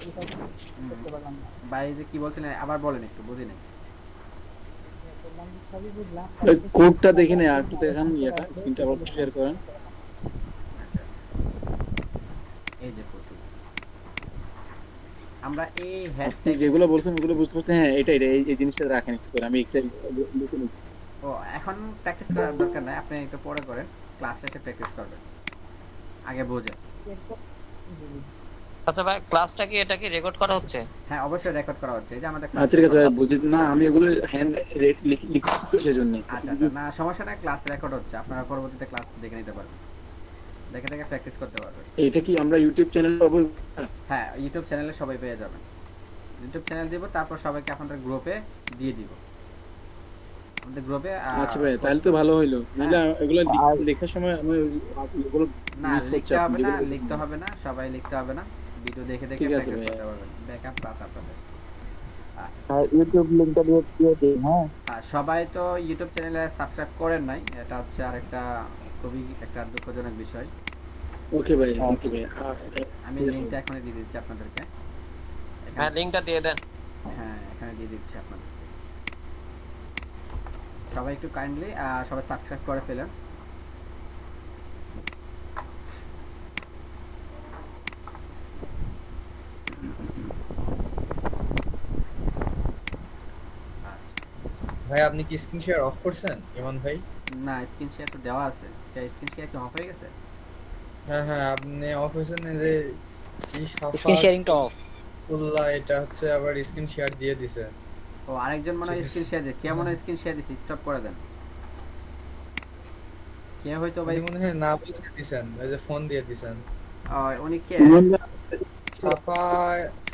ভাই যে কি বলছিলেন আবার বলেন, একটু বুঝি নাই। কোডটা দেখে নে, আর একটু দেখান, ইয়েটা স্ক্রিনটা আবার শেয়ার করেন। এই যে কোড আমরা এই হেড আপনি ট্যাগ যেগুলো বলছেন ওগুলো বুঝতে পারছেন? হ্যাঁ এটা এই জিনিসটা রাখেন একটু করে, আমি লিখে নিচ্ছি। ও এখন প্র্যাকটিস করার দরকার নাই, আপনি একটু পরে করেন, ক্লাস শেষে প্র্যাকটিস করবেন, আগে বুঝেন। আচ্ছা ভাই ক্লাসটা কি এটা কি রেকর্ড করা হচ্ছে? হ্যাঁ অবশ্যই রেকর্ড করা হচ্ছে, এই যে আমাদের আচ্ছা ঠিক আছে ভাই, বুঝি না, আমি এগুলো হ্যান্ড লিখছি তো সেজন্য। আচ্ছা আচ্ছা, না সমস্যা নাই, ক্লাস রেকর্ড হচ্ছে, আপনারা পরবর্তীতে ক্লাস দেখে নিতে পারবেন, দেখে দেখে প্র্যাকটিস করতে পারবেন। এটা কি আমরা ইউটিউব চ্যানেলে পাবো? হ্যাঁ ইউটিউব চ্যানেলে সবাই পেয়ে যাবেন। ইউটিউব চ্যানেল দিব, তারপর সবাইকে আপনাদের গ্রুপে দিয়ে দিব, আমাদের গ্রুপে। আচ্ছা ভাই তাহলে তো ভালো হইলো, নাহলে এগুলো লেখার সময় আমি এগুলো না লিখতে হবে না, লিখতে হবে না, সবাই লিখতে হবে না, ভিডিও দেখে দেখে ঠিক আছে প্র্যাকটিস ভাই। করতে পারবেন, ব্যাকআপ ক্লাস আপনাদের। আচ্ছা ইউটিউব লিংকটা দিয়ে দিন। হ্যাঁ সবাই তো ইউটিউব চ্যানেলে সাবস্ক্রাইব করেন নাই, এটা হচ্ছে আরেকটা খুবই একটা দুঃখজনক বিষয়। ওকে ভাই, ওকে ভাই। আমি লিংকটা এখনই দিয়ে দিচ্ছি আপনাদেরকে। হ্যাঁ লিংকটা দিয়ে দেন। হ্যাঁ এখানে দিয়ে দিচ্ছি আপনাদের। সবাই একটু কাইন্ডলি সবাই সাবস্ক্রাইব করে ফেলেন। ভাই আপনি কি স্ক্রিন শেয়ার অফ করছেন ইমন ভাই? না স্ক্রিন শেয়ার তো দেওয়া আছে, স্ক্রিন শেয়ার কি অফ হয়ে গেছে? হ্যাঁ হ্যাঁ আপনি অফ হয়েছেন, এই যে স্ক্রিন শেয়ারিংটা অফ। সাফাতুল্লাহ এটা হচ্ছে আবার স্ক্রিন শেয়ার দিয়ে দিছে। ও আরেকজন মনে হয় স্ক্রিন শেয়ার দিচ্ছে, কে মনে হয় স্ক্রিন শেয়ার দিচ্ছে? স্টপ করে দেন, কে হয়তো ভাই ভাই মনে হয় না বুঝে দিছেন, ওই যে ফোন দিয়ে দিছেন। উনি কে?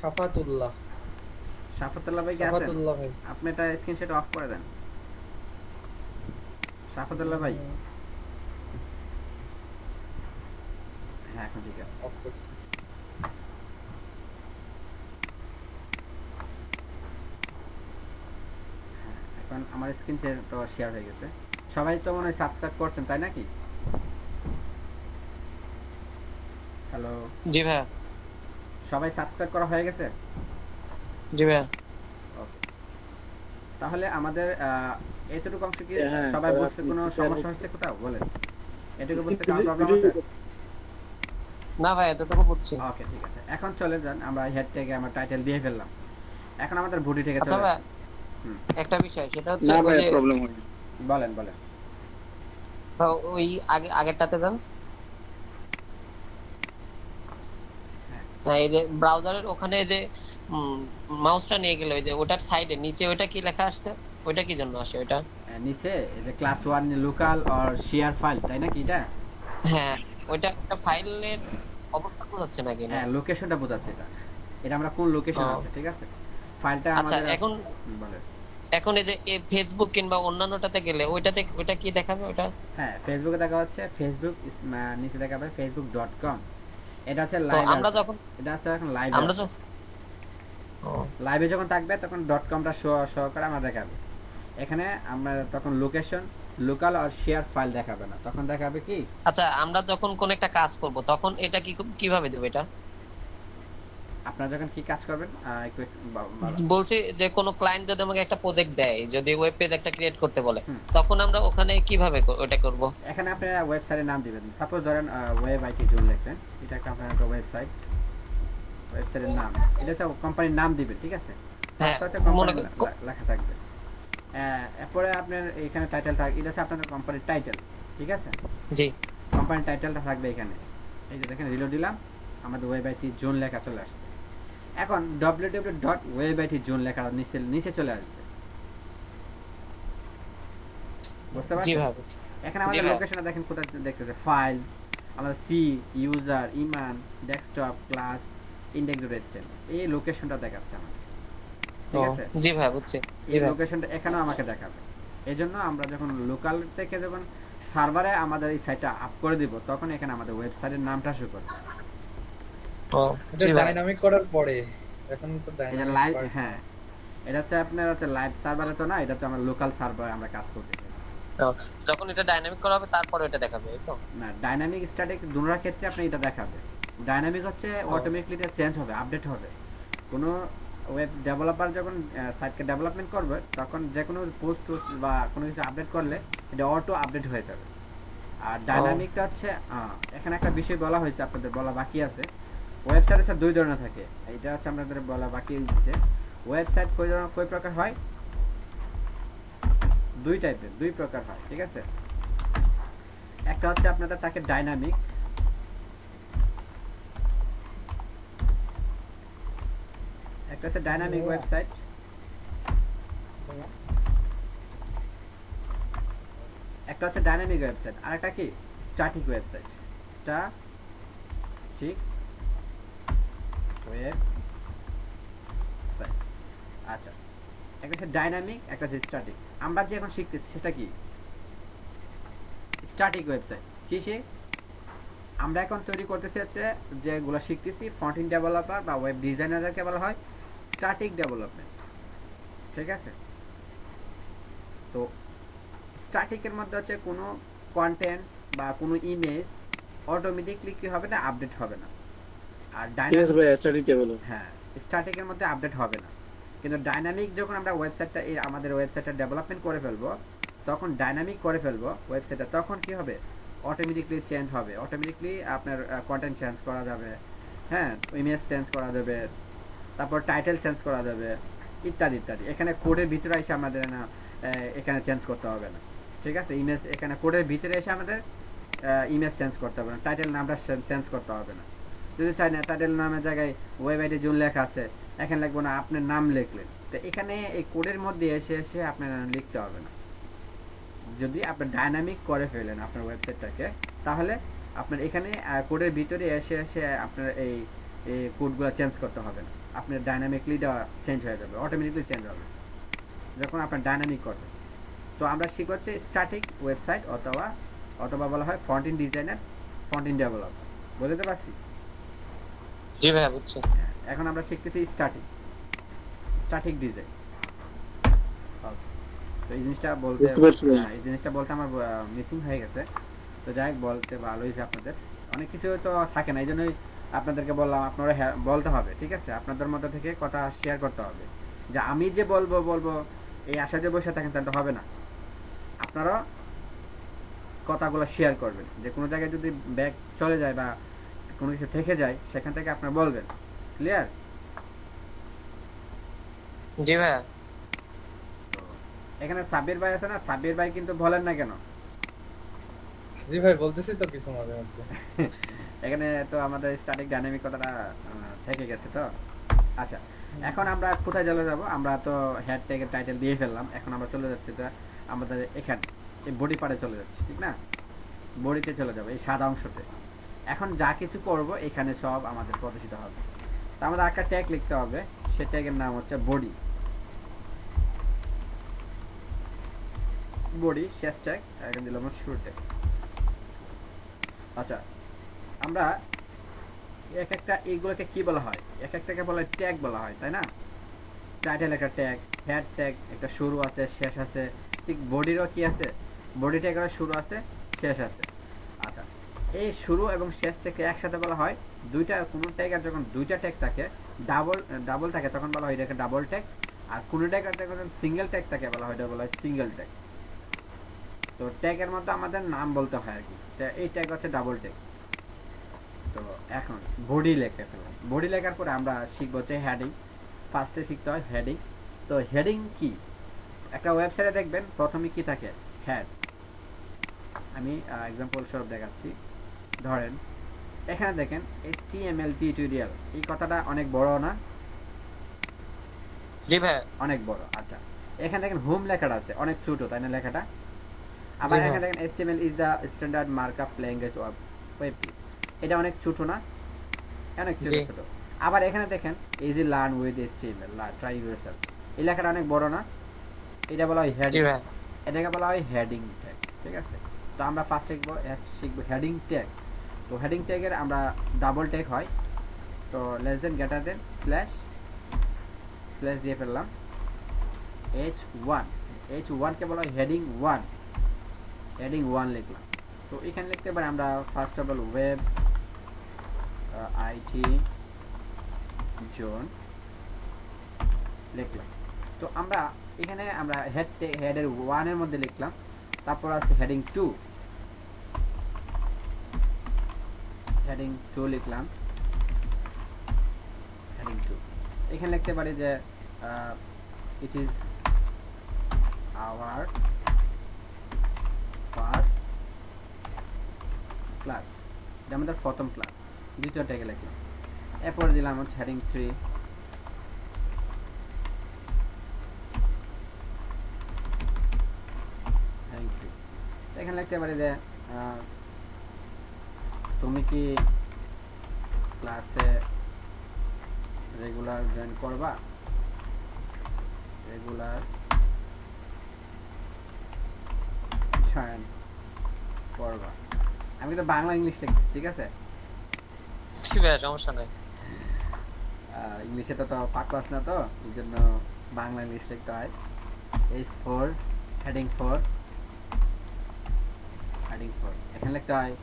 সাফাতুল্লাহ। সাফাতুল্লাহ ভাই কে আছেন? সাফাতুল্লাহ ভাই আপনি এটা স্ক্রিন শেয়ার অফ করে দেন, সাফাতুল্লাহ ভাই। হ্যাঁ এখন ঠিক আছে। অফ করছে। এখন আমার স্ক্রিন শেয়ার তো শেয়ার হয়ে গেছে, সবাই তো মনে হয় সাবস্ক্রাইব করছেন তাই নাকি? হ্যালো জি ভাইয়া। সবাই সাবস্ক্রাইব করা হয়ে গেছে? জি ভাইয়া। ওকে তাহলে আমাদের এতটুকু অংশ কি হ্যাঁ, সবাই বুঝতে কোনো সমস্যা হচ্ছে কোথাও বলেন? এটুকু বুঝতে কোনো প্রবলেম আছে? না ভাই এতটুকু বুঝছি। ওকে ঠিক আছে, এখন চলে যান, আমরা হেড ট্যাগে আমরা টাইটেল দিয়ে ফেললাম, এখন আমাদের বডি ট্যাগে আচ্ছা চলে ভাই হুম। একটা বিষয় সেটা হচ্ছে না ওই ভাই যে প্রবলেম হয় না। বলেন বলেন। ওই আগেরটাতে যান। না এই যে ব্রাউজারের ওখানে যে মাউসটা নিয়ে গেলে ওই যে ওটার সাইডে নিচে ওইটা কি লেখা আসছে? ওইটা কি জন্য আসে ওইটা? নিচে এই যে class 1 local or share file, তাই নাকি এটা? হ্যাঁ ওইটা একটা ফাইলের অবস্থা বোঝাচ্ছে নাকি না? হ্যাঁ, লোকেশনটা বোঝাচ্ছে এটা। এটা আমরা কোন লোকেশন ও। আছে, ঠিক আছে? ফাইলটা আচ্ছা আমাদের এখন বলে। এখন এই যে ফেসবুক কিংবা অন্যান্যটাতে গেলে ওইটা কি দেখাবে ওটা? হ্যাঁ, ফেসবুকে দেখা হচ্ছে ফেসবুক নিচে দেখাবে facebook.com। এটা হচ্ছে তো লাইভ। আমরা যখন এটা হচ্ছে এখন লাইভ। আমরা যখন লাইভে যখন থাকবে তখন .comটা শো করে আমরা দেখাবে। এখানে আমরা তখন লোকেশন, লোকাল আর শেয়ার ফাইল দেখাবে না, তখন দেখাবে কি? আচ্ছা আমরা যখন কোন একটা কাজ করব তখন এটা কিভাবে দেব এটা? আপনারা যখন কি কাজ করবেন একটু বলছি যে কোন ক্লায়েন্ট যদি আমাকে একটা প্রজেক্ট দেয়, যদি ওয়েব পেজ একটা ক্রিয়েট করতে বলে, হুম। তখন আমরা ওখানে কিভাবে ওটা করব? এখানে আপনারা ওয়েবসাইটের নাম দিবেন। সাপোজ ধরেন ওয়েব আইটি জোন লিখলেন, এটা একটা আপনার একটা ওয়েবসাইটের নাম, এটা হচ্ছে কোম্পানির নাম দিবেন, ঠিক আছে? হ্যাঁ, হচ্ছে মনে কোম্পানির কর- লেখা থাকবে। এরপরে আপনার এখানে টাইটেল থাকবে, এটা হচ্ছে আপনাদের কোম্পানির টাইটেল, ঠিক আছে? জি কোম্পানির টাইটেলটা থাকবে এখানে। এই যে দেখেন রিলোড দিলাম, আমাদের ওয়েব আইটি জোন লেখা চলে আসছে। এখন www.webitzone লেখা নিচে চলে আসবে। বুঝতে জি পারছেন? ভাই বুঝছি। এখানে আমাদের ভাই। লোকেশনটা দেখেন কোথায় দেখতেছে, ফাইল, আমাদের সি, ইউজার, ইমান, ডেস্কটপ, ক্লাস, index.html, এই লোকেশনটা দেখাচ্ছে আমাদের, ঠিক আছে? জি ভাই বুঝছি। এই লোকেশনটা এখানেও আমাকে দেখাবে। এজন্য আমরা যখন লোকাল থেকে যখন সার্ভারে আমাদের এই সাইটটা আপ করে দিব, তখন এখানে আমাদের ওয়েবসাইটের নামটা শো করবে। এটা জি ভাই। ডাইনামিক করার পরে, এখন তো এটা ডাইনামিক লাইভ, হ্যাঁ, এটা হচ্ছে আপনার হচ্ছে লাইভ সার্ভারে তো না, এটা তো আমরা লোকাল সার্ভারে আমরা কাজ করতেছি। যখন এটা ডাইনামিক করা হবে তারপরে এটা দেখাবে, এই তো? না, ডাইনামিক স্ট্যাটিক দুটোর ক্ষেত্রে আপনি এটা দেখাবে। ডাইনামিক হচ্ছে অটোমেটিকলি এটা চেঞ্জ হবে, আপডেট হবে। কোনো ওয়েব ডেভেলপার যখন সাইটকে ডেভেলপমেন্ট করবে, তখন যে কোনো পোস্ট বা কোনো কিছু আপডেট করলে এটা অটো আপডেট হয়ে যাবে। আর ডাইনামিকটা হচ্ছে এখানে একটা বিষয় বলা হয়েছে, আপনাদের বলা বাকি আছে। ওয়েবসাইট হচ্ছে দুই ধরনের থাকে, এটা হচ্ছে আপনাদের বলা বাকি আছে। ওয়েবসাইট কই প্রকার হয়? দুই প্রকার হয়, ঠিক আছে? একটা হচ্ছে আপনাদের থাকে ডাইনামিক, একটা হচ্ছে ডাইনামিক ওয়েবসাইট, একটা হচ্ছে ডাইনামিক ওয়েবসাইট, আর একটা কি স্ট্যাটিক ওয়েবসাইট। Static website. আচ্ছা, একটা হচ্ছে ডাইনামিক, একটা হচ্ছে স্ট্যাটিক। আমরা যে এখন শিখতেছি সেটা কি? Static website. কিসে আমরা এখন তৈরি করতেছি হচ্ছে যেগুলো শিখতেছি, ফ্রন্ট এন্ড ডেভেলপার বা ওয়েব ডিজাইনারকে বলা হয় স্ট্যাটিক ডেভেলপমেন্ট, ঠিক আছে? তো স্ট্যাটিকের মধ্যে হচ্ছে কোনো কন্টেন্ট বা কোনো ইমেজ অটোমেটিকলি কি হবে না, আপডেট হবে না। আর ডাইনামিক, হ্যাঁ, স্ট্যাটিকের মধ্যে আপডেট হবে না। কিন্তু ডাইনামিক যখন আমরা ওয়েবসাইটটা আমাদের ওয়েবসাইটটা ডেভেলপমেন্ট করে ফেলবো, তখন ডাইনামিক করে ফেলবো ওয়েবসাইটটা, তখন কি হবে, অটোমেটিকলি চেঞ্জ হবে। অটোমেটিকলি আপনার কন্টেন্ট চেঞ্জ করা যাবে, হ্যাঁ, ইমেজ চেঞ্জ করা যাবে, তারপর টাইটেল চেঞ্জ করা যাবে, ইত্যাদি ইত্যাদি। এখানে কোডের ভিতরে এসে আমাদের না এখানে চেঞ্জ করতে হবে না, ঠিক আছে? ইমেজ এখানে কোডের ভিতরে এসে আমাদের ইমেজ চেঞ্জ করতে হবে না, টাইটেল নামটা চেঞ্জ করতে হবে না। যদি চাই না টাইটেল নামের জায়গায় ওয়েব আইডি জোন লেখা আছে, এখানে লিখবো না, আপনার নাম লিখলেন, তো এখানে এই কোডের মধ্যে এসে আপনার লিখতে হবে না। যদি আপনি ডাইনামিক করে ফেলেন আপনার ওয়েবসাইটটাকে, তাহলে আপনার এখানে কোডের ভিতরে এসে আপনার এই কোডগুলো চেঞ্জ করতে হবে না, আপনার ডাইনামিকলি চেঞ্জ হয়ে যাবে, অটোমেটিকলি চেঞ্জ হবে যখন আপনার ডাইনামিক করবেন। তো আমরা শিখব হচ্ছে স্ট্যাটিক ওয়েবসাইট অথবা বলা হয় front end designer, front end developer. বুঝতে পারছি? জি ভাই বুঝছি। এখন আমরা শিখতেছি স্ট্যাটিক ডিজাইন। তো এই জিনিসটা বলতে আমার মিসিং হয়ে গেছে। তো যাই হোক, বলতে ভালো হয়েছে আপনাদের। অনেক কিছু তো থাকে না, এই জন্যই আপনাদেরকে বললাম, আপনারা বলতে হবে, ঠিক আছে? আপনাদের মধ্যে থেকে কথা শেয়ার করতে হবে। যে আমি যে বলবো এই আশা যে বসে থাকেন, তাহলে তো হবে না। আপনারা কথাগুলো শেয়ার করবেন, যে কোনো জায়গায় যদি ব্যাগ চলে যায় বা কোনো কিছু থেকে যায়, সেখান থেকে আপনারা বলবেন। ক্লিয়ার? জি ভাই। এখানে সাব্বির ভাই আছে না, সাব্বির ভাই কিন্তু বলেন না কেন? জি ভাই বলতেছি তো কিছু মাঝে মধ্যে। এখানে তো আমাদের স্ট্যাটিক ডাইনামিক কথাটা থেকে গেছে তো। আচ্ছা, এখন আমরা কোথায় চলে যাব? আমরা তো হেড ট্যাগের টাইটেল দিয়ে ফেললাম, এখন আমরা চলে যাচ্ছি যে আমাদের এখানে এই বডি পার্টে চলে যাচ্ছি, ঠিক না? বডিতে চলে যাব, এই সাদা অংশতে। এখন যা কিছু করব এখানে সব আমাদের প্রদর্শিত হবে। তো আমাদের একটা ট্যাগ লিখতে হবে, সেই ট্যাগের নাম হচ্ছে বডি। বডি শেষ ট্যাগ, এখন দিলাম শুরু ট্যাগ। আচ্ছা, আমরা এক একটা এইগুলোকে কি বলা হয়, এক একটাকে বলা হয় ট্যাগ বলা হয়, তাই না? টাইটেল একটা ট্যাগ, হেড ট্যাগ একটা শুরু আছে শেষ আছে, ঠিক বডিরও কি আছে, বডি ট্যাগেরও শুরু আছে শেষ আছে। আচ্ছা, এই শুরু এবং শেষ ট্যাগকে একসাথে বলা হয় দুইটা, কোনো ট্যাগের যখন দুইটা ট্যাগ থাকে, ডাবল থাকে তখন বলা হয় এটাকে ডাবল ট্যাগ, আর কোনো ট্যাগের যখন সিঙ্গেল ট্যাগ থাকে বলা হয় এটা বলা হয় সিঙ্গেল ট্যাগ। তো ট্যাগের মধ্যে আমাদের নাম বলতে হয় আর কি। এই ট্যাগ হচ্ছে ডাবল ট্যাগ। তো এখন বডি লিখে ফেললাম। বডি লেখার পরে আমরা শিখবো হচ্ছে হেডিং। ফার্স্টে শিখতে হয় হেডিং। তো হেডিং কি, একটা ওয়েবসাইটে দেখবেন প্রথমে কি থাকে, হেড। আমি এক্সাম্পল স্বরূপ দেখাচ্ছি। ধরেন এখানে দেখেন HTML টিউটোরিয়াল, এই কথাটা অনেক বড় না? জি ভাই, অনেক বড়। আচ্ছা, এখানে দেখেন হোম লেখাটা আছে, অনেক ছোট তাই না লেখাটা? আবার এখানে দেখেন HTML is the standard markup language of web page, এটা অনেক ছোট না? অনেক ছোট ছোট। আবার এখানে দেখেন easy learn with HTML, try yourself, এই লেখাটা অনেক বড় না? এটা বলা হয় হেডিং, এটাকে বলা হয় হেডিং ট্যাগ। ঠিক আছে, তো আমরা ফার্স্ট শিখবো হেডিং ট্যাগ। তো হেডিং ট্যাগের আমরা ডাবল ট্যাগ হয়, তো less than greater than slash দিয়ে ফেললাম H1 কে বলা হয় হেডিং 1, হেডিং 1 লিখলাম। তো এখানে লিখতে পারি আমরা first of all web IT zone লিখলাম। তো আমরা এখানে আমরা হেডের 1 এর মধ্যে লিখলাম, তারপর আছে হেডিং 2 লিখলাম, হেডিং 2 এখানে লিখতে পারি যে it is our first class, এটা আমাদের প্রথম ক্লাস। দ্বিতীয় ট্যাগে লিখলাম, এরপর দিলাম হচ্ছে হেডিং 3, এখানে লিখতে পারি যে তুমি কি ক্লাসে রেগুলার জয়েন করবা, রেগুলার জয়েন করবা। আমি তো বাংলা ইংলিশ লিখছি, ঠিক আছে? ঠিক আছে, সমস্যা নাই। ইংলিশে তো পাক ক্লাস না, তো এই জন্য বাংলা ইংলিশ লিখতে হয়। H4 হেডিং 4 এখানে লিখতে হয়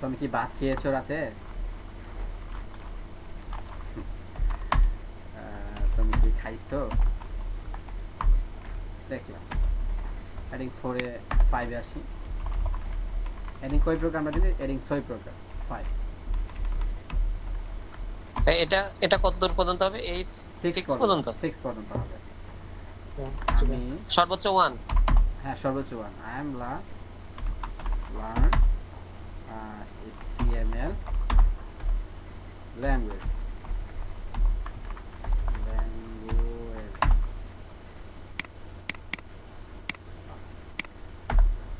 তুমি কি ভাত খেয়েছো রাতে, তুমি কি খাইছো, দেখলাম। হেডিং 4 এ 5 এ আসি। হেডিং কয় প্রকার আমরা জানি? হেডিং 6 প্রকার, 5। এটা কত দূর পর্যন্ত হবে? এই 6 পর্যন্ত? 6 পর্যন্ত হবে। আমি সর্বোচ্চ 1? হ্যাঁ, সর্বোচ্চ 1। I am learn HTML language.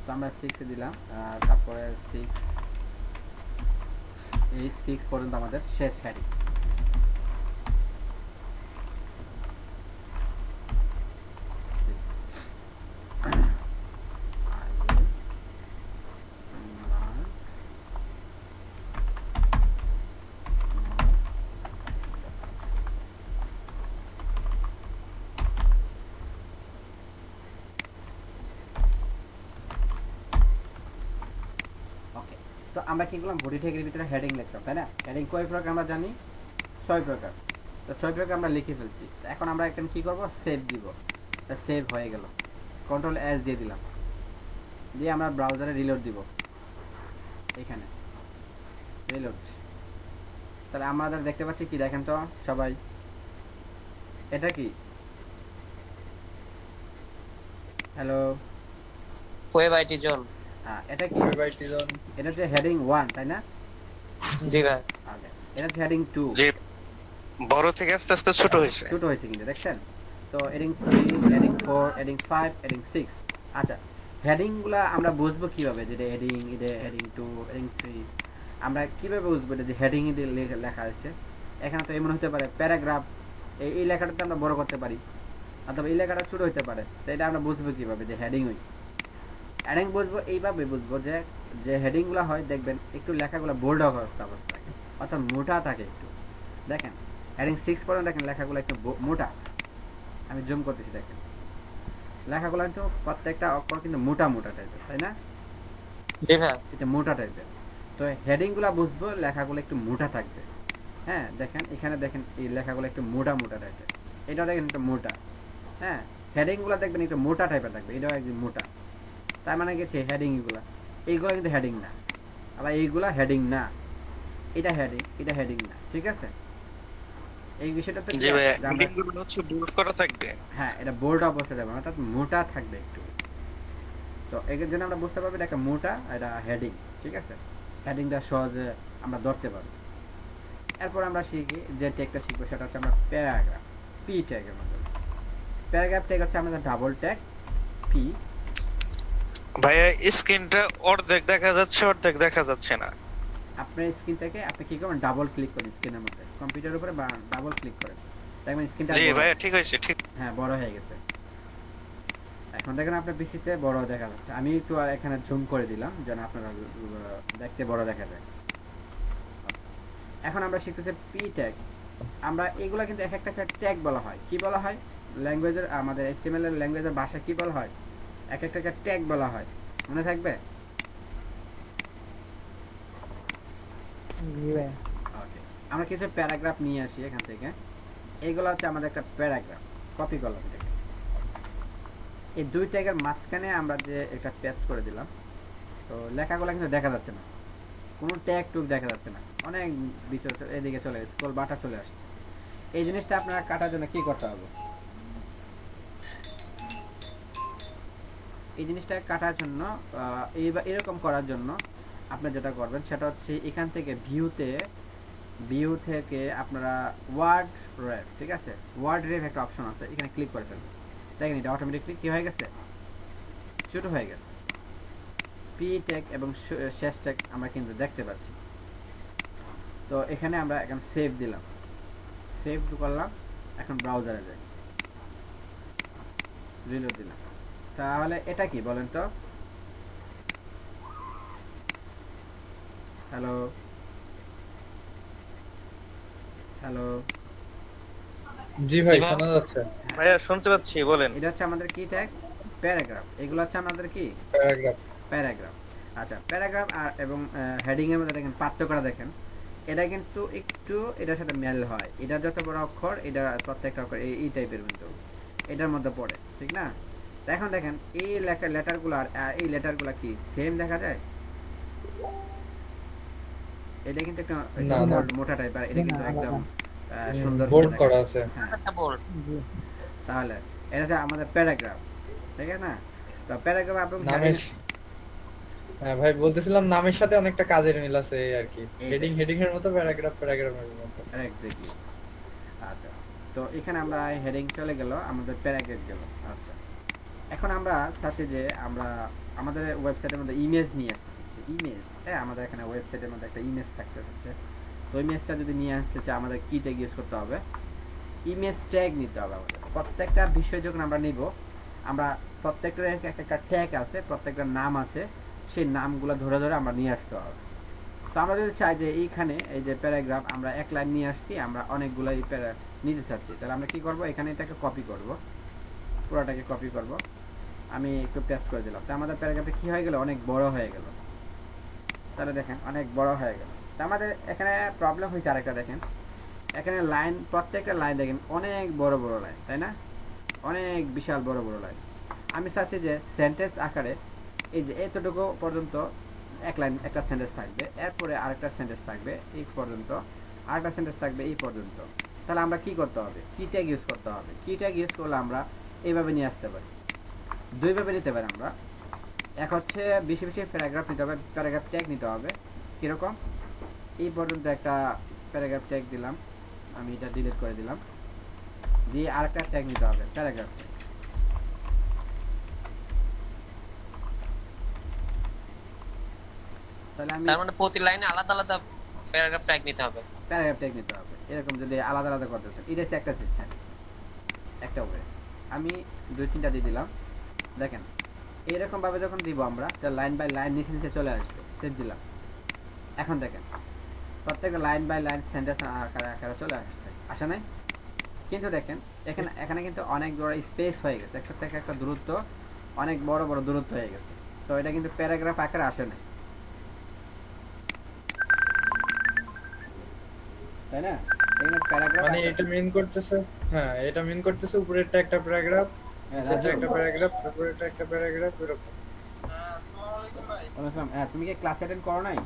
তো আমরা 6 এ দিলাম, তারপরে 6, এই 6 পর্যন্ত আমাদের শেষ হেডিং। তো আমরা কি করলাম, বডি ট্যাগের ভিতরে হেডিং লিখলাম, তাই না? হেডিং কয় প্রকার আমরা জানি? 6 প্রকার। তো 6 প্রকার আমরা লিখে ফেলছি। এখন আমরা এখানে কি করব, সেভ দিব। তা সেভ হয়ে গেল, কন্ট্রোল এস দিয়ে দিলাম, দিয়ে আমরা ব্রাউজারে রিলোড দিব। এখানে রিলোড, তাহলে আমরা দেখতে পাচ্ছি কি, দেখেন তো সবাই, এটা কি? Hello, web IT zone. এটা কি? ওয়েব আইটি জোন, এটা হচ্ছে হেডিং 1, তাই না? জি ভাই। ওকে, এটা হচ্ছে হেডিং 2। জি, বড় থেকে আস্তে আস্তে ছোট হয়েছে। কিন্তু দেখছেন? তো হেডিং 3, হেডিং 4, হেডিং 5, হেডিং 6। আচ্ছা, হেডিংগুলা আমরা বুঝবো কিভাবে, যেটা হেডিং, এটা হেডিং 2, হেডিং 3, আমরা কিভাবে বুঝবো এটা যে হেডিং এ লেখা আছে? এখানে তো এমন হতে পারে প্যারাগ্রাফ, এই লেখাটা তো আমরা বড় করতে পারি, অথবা এই লেখাটা ছোট হতে পারে। তো এটা আমরা বুঝবো কিভাবে যে হেডিং হই? হেডিং বুঝবো এইভাবে বুঝবো যে যে হেডিংগুলো হয় দেখবেন একটু লেখাগুলো বোল্ড অবস্থায় থাকে, অর্থাৎ মোটা থাকে একটু। দেখেন হেডিং 6 পর্যন্ত দেখেন লেখাগুলো একটু মোটা, আমি জুম করতেছি, দেখেন লেখাগুলো কিন্তু প্রত্যেকটা অক্ষর কিন্তু মোটা মোটা টাইপের, তাই না? জি ভাই। এটা মোটা টাইপের। তো হেডিংগুলো বুঝবো লেখাগুলো একটু মোটা থাকবে। হ্যাঁ দেখেন এখানে দেখেন এই লেখাগুলো একটু মোটা মোটা টাইপের, এটা দেখেন একটু মোটা। হ্যাঁ হেডিংগুলো দেখবেন একটু মোটা টাইপের থাকবে, এটাও একদম মোটা। তার মানে গেছে হেডিংগুলো, এইগুলো কিন্তু হেডিং না, আবার এইগুলা হেডিং না, এটা হেডিং, এটা হেডিং না, ঠিক আছে? এই বিষয়টা তো জি ভাই, হেডিংগুলো হচ্ছে বোল্ড করা থাকবে। হ্যাঁ এটা বোল্ড অবস্থায় যাবে, অর্থাৎ মোটা থাকবে একটু। তো এর জন্য আমরা বুঝতে পারবো এটা একটা মোটা, এটা হেডিং, ঠিক আছে? হেডিংটা সহজে আমরা ধরতে পারবো। এরপর আমরা শিখি যে ট্যাগটা শিখবো সেটা হচ্ছে আমরা প্যারাগ্রাফ, পি ট্যাগের মধ্যে। প্যারাগ্রাফ ট্যাগ হচ্ছে আমাদের ডাবল ট্যাগ পি। ভাইয়া স্ক্রিনটা অর্ধেক দেখা যাচ্ছে, অর্ধেক দেখা যাচ্ছে না। আপনার স্ক্রিন থেকে আপনি কি করবেন, ডাবল ক্লিক করেন স্ক্রিনের মধ্যে, কম্পিউটারের উপরে বা ডাবল ক্লিক করেন, দেখবেন স্ক্রিনটা জি ভাইয়া ঠিক হয়েছে, ঠিক। হ্যাঁ বড় হয়ে গেছে। এখন দেখেন আপনার পিসিতে বড় দেখা যাচ্ছে। আমি একটু এখানে জুম করে দিলাম যেন আপনারা দেখতে বড় দেখা যায়। এখন আমরা শিখতেছি পি ট্যাগ। আমরা এগুলা কিন্তু এক একটা ট্যাগ বলা হয়। কি বলা হয়? ল্যাঙ্গুয়েজের, আমাদের HTML এর ল্যাঙ্গুয়েজের ভাষা কি বলা হয়? এক একটা ট্যাগ বলা হয়, মনে থাকবে? ওকে, আমরা কিছু প্যারাগ্রাফ নিয়ে আসি এখান থেকে। এইগুলো হচ্ছে আমাদের একটা প্যারাগ্রাফ, কপি করলাম এটাকে। এই দুই ট্যাগের মাঝখানে আমরা যে একটা পেস্ট করে দিলাম, তো লেখাগুলো কিন্তু দেখা যাচ্ছে না, কোনো ট্যাগ টুক দেখা যাচ্ছে না, অনেক ভিতরে এদিকে চলে গেছে, স্ক্রল বাটা চলে আসছে। এই জিনিসটা আপনারা কাটার জন্য কি করতে হবে? এই জিনিসটা কাটার জন্য এরকম করার জন্য আপনি যেটা করবেন সেটা হচ্ছে এখান থেকে ভিউ থেকে আপনারা ওয়ার্ড রেফ, ঠিক আছে? ওয়ার্ড রেফ একটা অপশন আছে, এখানে ক্লিক করে ফেলবেন। দেখেন এটা অটোমেটিকলি কি হয়ে গেছে, ছোট হয়ে গেছে। পি ট্যাগ এবং শেষ ট্যাগ আমরা কিন্তু দেখতে পাচ্ছি। তো এখানে আমরা এখন সেভ দিলাম, সেভ করলাম। এখন ব্রাউজারে যাই, রিলোড দিলাম। তাহলে এটা কি বলেন তো? হ্যালো হ্যালো, জি ভাই শোনা যাচ্ছে। ভাইয়া শুনতে পাচ্ছি, বলেন। এটা হচ্ছে আমাদের কি ট্যাগ? প্যারাগ্রাফ। এগুলো হচ্ছে আমাদের কি? প্যারাগ্রাফ। প্যারাগ্রাফ। আচ্ছা, প্যারাগ্রাফ আর এবং হেডিং এর মধ্যে দেখেন পার্থক্যটা দেখেন। এটা কিন্তু একটু এটার সাথে মেল হয়। এটা যত বড় অক্ষর, এটা প্রত্যেকটা অক্ষর এই টাইপের কিন্তু এটার মধ্যে পড়ে, ঠিক না? এখন দেখেন এই লেটারগুলো আর এই লেটারগুলো কি সেম দেখা যায়? এটা কিন্তু একটা মোটা টাইপ, আর এটা কিন্তু একদম সুন্দর বোল্ড করা আছে। তাহলে এটা হচ্ছে আমাদের প্যারাগ্রাফ, ঠিক আছে না? তো প্যারাগ্রাফ এবং হ্যাঁ ভাই বলতেছিলাম নামের সাথে অনেকটা কাজের মিল আছে এই আর কি। হেডিং এর মতো, প্যারাগ্রাফ প্যারাগ্রাফের মতো। এক্স্যাক্টলি। আচ্ছা, তো এখানে আমরা হেডিং চলে গেল, আমাদের প্যারাগ্রাফ গেল। আচ্ছা, এখন আমরা চাচ্ছি যে আমরা আমাদের ওয়েবসাইটের মধ্যে ইমেজ নিয়ে আসতে, ইমেজ। হ্যাঁ, আমাদের এখানে ওয়েবসাইটের মধ্যে একটা ইমেজ থাকতে হচ্ছে। তো ইমেজটা যদি নিয়ে আসতে চাই আমাদের কি ট্যাগ ইউজ করতে হবে? ইমেজ ট্যাগ নিতে হবে আমাদের। প্রত্যেকটা বিষয় যখন আমরা নিব, আমরা প্রত্যেকটার একটা ট্যাগ আছে, প্রত্যেকটার নাম আছে, সেই নামগুলো ধরে ধরে আমরা নিয়ে আসতে হবে। তো আমরা যদি চাই যে এইখানে এই যে প্যারাগ্রাফ আমরা এক লাইন নিয়ে আসছি, আমরা অনেকগুলো নিতে চাচ্ছি, তাহলে আমরা কি করব? এখানে এটাকে কপি করব, পুরোটাকে কপি করব। আমি একটু পেস্ট করে দিলাম। তো আমাদের প্যারাগ্রাফটা কি হয়ে গেল? অনেক বড় হয়ে গেল। তাহলে দেখেন অনেক বড় হয়ে গেল। তো আমাদের এখানে প্রবলেম হয়েছে আরেকটা, দেখেন এখানে লাইন, প্রত্যেকটা লাইন দেখেন অনেক বড় বড় লাইন, তাই না? অনেক বিশাল বড় বড় লাইন। আমি চাচ্ছি যে সেন্টেন্স আকারে এই যে এতটুকু পর্যন্ত এক লাইন একটা সেন্টেন্স থাকবে, এরপরে আরেকটা সেন্টেন্স থাকবে এই পর্যন্ত, আরেকটা সেন্টেন্স থাকবে এই পর্যন্ত। তাহলে আমরা কি করতে হবে? কি ট্যাগ ইউজ করতে হবে। কি ট্যাগ ইউজ করলে আমরা এইভাবে নিয়ে আসতে পারি, দুইভাবে নিতে পারি আমরা। এক হচ্ছে বেশি বেশি প্যারাগ্রাফ নিতে হবে, প্যারাগ্রাফ ট্যাগ নিতে হবে। কীরকম? এই পর্যন্ত একটা প্যারাগ্রাফ ট্যাগ দিলাম, আমি এটা ডিলিট করে দিলাম, দিয়ে আরেকটা ট্যাগ নিতে হবে, প্যারাগ্রাফ ট্যাগ। তাহলে আমি তার মানে প্রতি লাইনে আলাদা আলাদা প্যারাগ্রাফ ট্যাগ নিতে হবে। প্যারাগ্রাফ ট্যাগ নিতে হবে, এরকম যদি আলাদা আলাদা করতে চান, এটা হচ্ছে একটা সিস্টেম, একটা ওয়ে। আমি 2-3টা দিয়ে দিলাম, দেখেন এইরকম ভাবে যখন দিব আমরা, লাইন বাই লাইন নিচে নিচে চলে আসবে, সেট দিলাম। এখন দেখেন প্রত্যেকটা লাইন বাই লাইন সেন্টেন্স আকারে আকারে চলে আসছে, আসে নাই? কিন্তু দেখেন এখানে এখানে কিন্তু অনেক বড় স্পেস হয়ে গেছে, একটা থেকে একটা দূরত্ব অনেক বড় বড় দূরত্ব হয়ে গেছে, তো এটা কিন্তু প্যারাগ্রাফ আকারে আসে না, তাই না? এখানে প্যারাগ্রাফ মানে এটা মিন করতেছে, হ্যাঁ এটা মিন করতেছে উপরেরটা একটা প্যারাগ্রাফ, সেটা একটা প্যারাগ্রাফ, তারপরেরটা একটা প্যারাগ্রাফ, এরকম। হ্যাঁ, তুমি কি ক্লাস অ্যাটেন্ড করো নাই?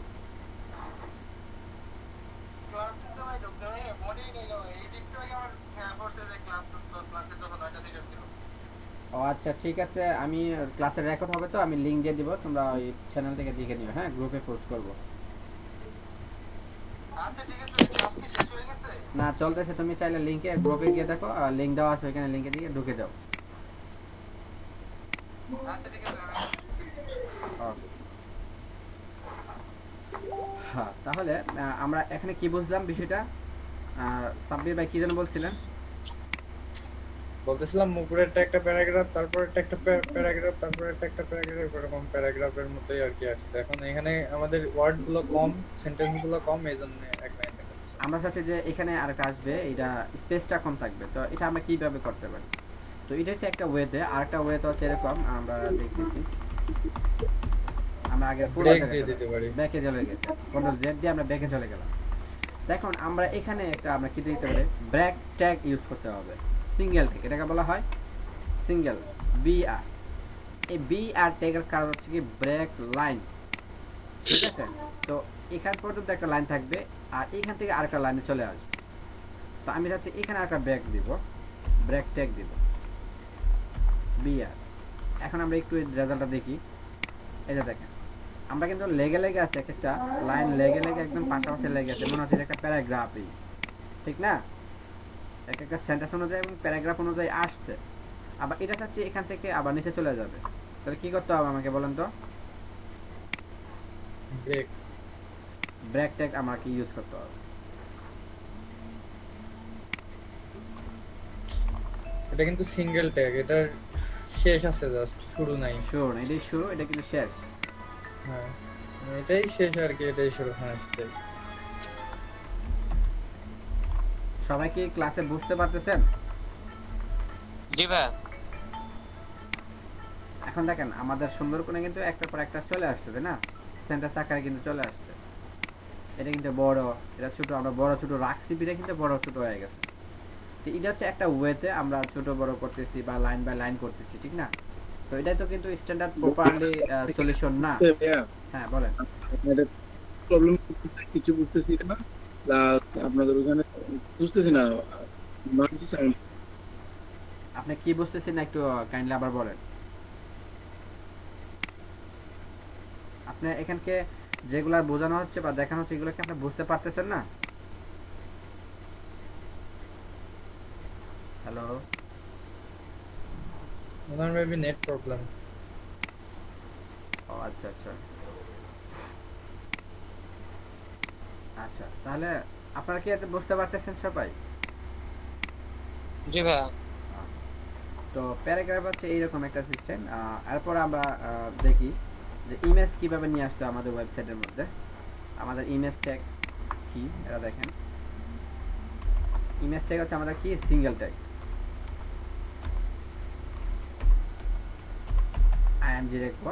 ও আচ্ছা, ঠিক আছে, আমি ক্লাসের রেকর্ড হবে তো আমি লিংক দিয়ে দিব, তোমরা ওই চ্যানেল থেকে দেখে নিও, হ্যাঁ গ্রুপে পোস্ট করব। না চলতেছে, তুমি চাইলে লিংকে গ্রুপে গিয়ে দেখো, লিংক দেওয়া আছে ওইখানে, লিংকে দিয়ে ঢুকে যাও। Okay. হ্যাঁ, তাহলে আমরা এখানে কি বুঝলাম বিষয়টা? সাব্বির ভাই কি যেন বলছিলেন? বলতেছিলাম উপরেরটা একটা প্যারাগ্রাফ, তারপরেরটা একটা প্যারাগ্রাফ, তারপরেরটা একটা প্যারাগ্রাফ, এরকম প্যারাগ্রাফের মতোই আর কি আসছে। এখন এখানে আমাদের ওয়ার্ড গুলো কম, সেন্টেন্স গুলো কম, এইজন্য এক লাইন দেখাচ্ছে। আমরা চাচ্ছি যে এখানে আরেকটা আসবে, এটা স্পেসটা কম থাকবে, তো এটা আমরা কিভাবে করতে পারি? তো এটা হচ্ছে একটা ওয়েতে, আরেকটা ওয়েতে হচ্ছে এরকম, আমরা দেখতেছি, আমরা আগে ব্রেক দিয়ে দিতে পারি, ব্যাকে চলে গেছে, কন্ট্রোল জেড দিয়ে আমরা ব্যাকে চলে গেলাম। দেখুন আমরা এখানে একটা আমরা কি দিতে পারি, ব্রেক ট্যাগ ইউজ করতে হবে, সিঙ্গেল ট্যাগ, এটাকে বলা হয় সিঙ্গেল বিআর। এই বিআর ট্যাগের কাজ হচ্ছে কি ব্রেক লাইন, ঠিক আছে? তো এখান পর্যন্ত একটা লাইন থাকবে, আর এখান থেকে আরেকটা লাইনে চলে আসবে। তো আমি চাচ্ছি এখানে আরেকটা ব্রেক দিব, ব্রেক ট্যাগ দিব বিআর। এখন আমরা একটু রেজাল্টটা দেখি, এই যে দেখেন আমরা কিন্তু লেগে লেগে আছে, একটা লাইন লেগে লেগে একদম পাশাপাশি লেগে আছে, মনে হচ্ছে একটা প্যারাগ্রাফই, ঠিক না? এক একটা সেন্টেন্স অনুযায়ী এবং প্যারাগ্রাফ অনুযায়ী আসছে। আবার এটা চাচ্ছি এখান থেকে আবার নিচে চলে যাবে, তাহলে কি করতে হবে আমাকে বলেন তো? ব্রেক ব্রেক ট্যাগ আমাকে ইউজ করতে হবে। এটা কিন্তু সিঙ্গেল ট্যাগ, এটার শেষ আছে, জাস্ট শুরু নাই। শুরু না, এটাই শুরু, এটা কিন্তু শেষ। হ্যাঁ এটাই শেষ আর কি, এটাই শুরু। হ্যাঁ সেটাই। সবাই কি ক্লাসে বুঝতে পারতেছেন? জি ভাই। এখন দেখেন আমাদের সুন্দর করে কিন্তু একটার পর একটা চলে আসছে, তাই না? সেন্টেন্স আকারে কিন্তু চলে আসছে। এটা কিন্তু বড়, এটা ছোট, আমরা বড় ছোট রাখছি বিরে কিন্তু বড় ছোট হয়ে গেছে। তো এটা হচ্ছে একটা ওয়েতে আমরা ছোট বড় করতেছি বা লাইন বাই লাইন করতেছি, ঠিক না? তো এটাই তো কিন্তু স্ট্যান্ডার্ড প্রপারলি সলিউশন না। হ্যাঁ বলেন। প্রবলেম কিছু বুঝতেছি না, প্লাস আপনাদের ওখানে বুঝতেছি না, আপনি কি বুঝতেছেন না একটু কাইন্ডলি আবার বলেন। আপনি এখানকে যেগুলা বোঝানো হচ্ছে বা দেখানো হচ্ছে এগুলো কি আপনি বুঝতে পারতেছেন না? হ্যালো, ওনার মেবি নেট প্রবলেম। ও আচ্ছা আচ্ছা আচ্ছা, তাহলে আপনারা কি এতে বুঝতে পারতেছেন সবাই? জি ভাই। তো প্যারাগ্রাফ হচ্ছে এইরকম একটা সিস্টেম। এরপর আমরা দেখি যে ইমেজ কিভাবে নিয়ে আসতে আমাদের ওয়েবসাইটের মধ্যে। আমাদের ইমেজ ট্যাগ কি এটা দেখেন, ইমেজ ট্যাগ হচ্ছে আমাদের কি সিঙ্গেল ট্যাগ, আইএমজি লিখবো,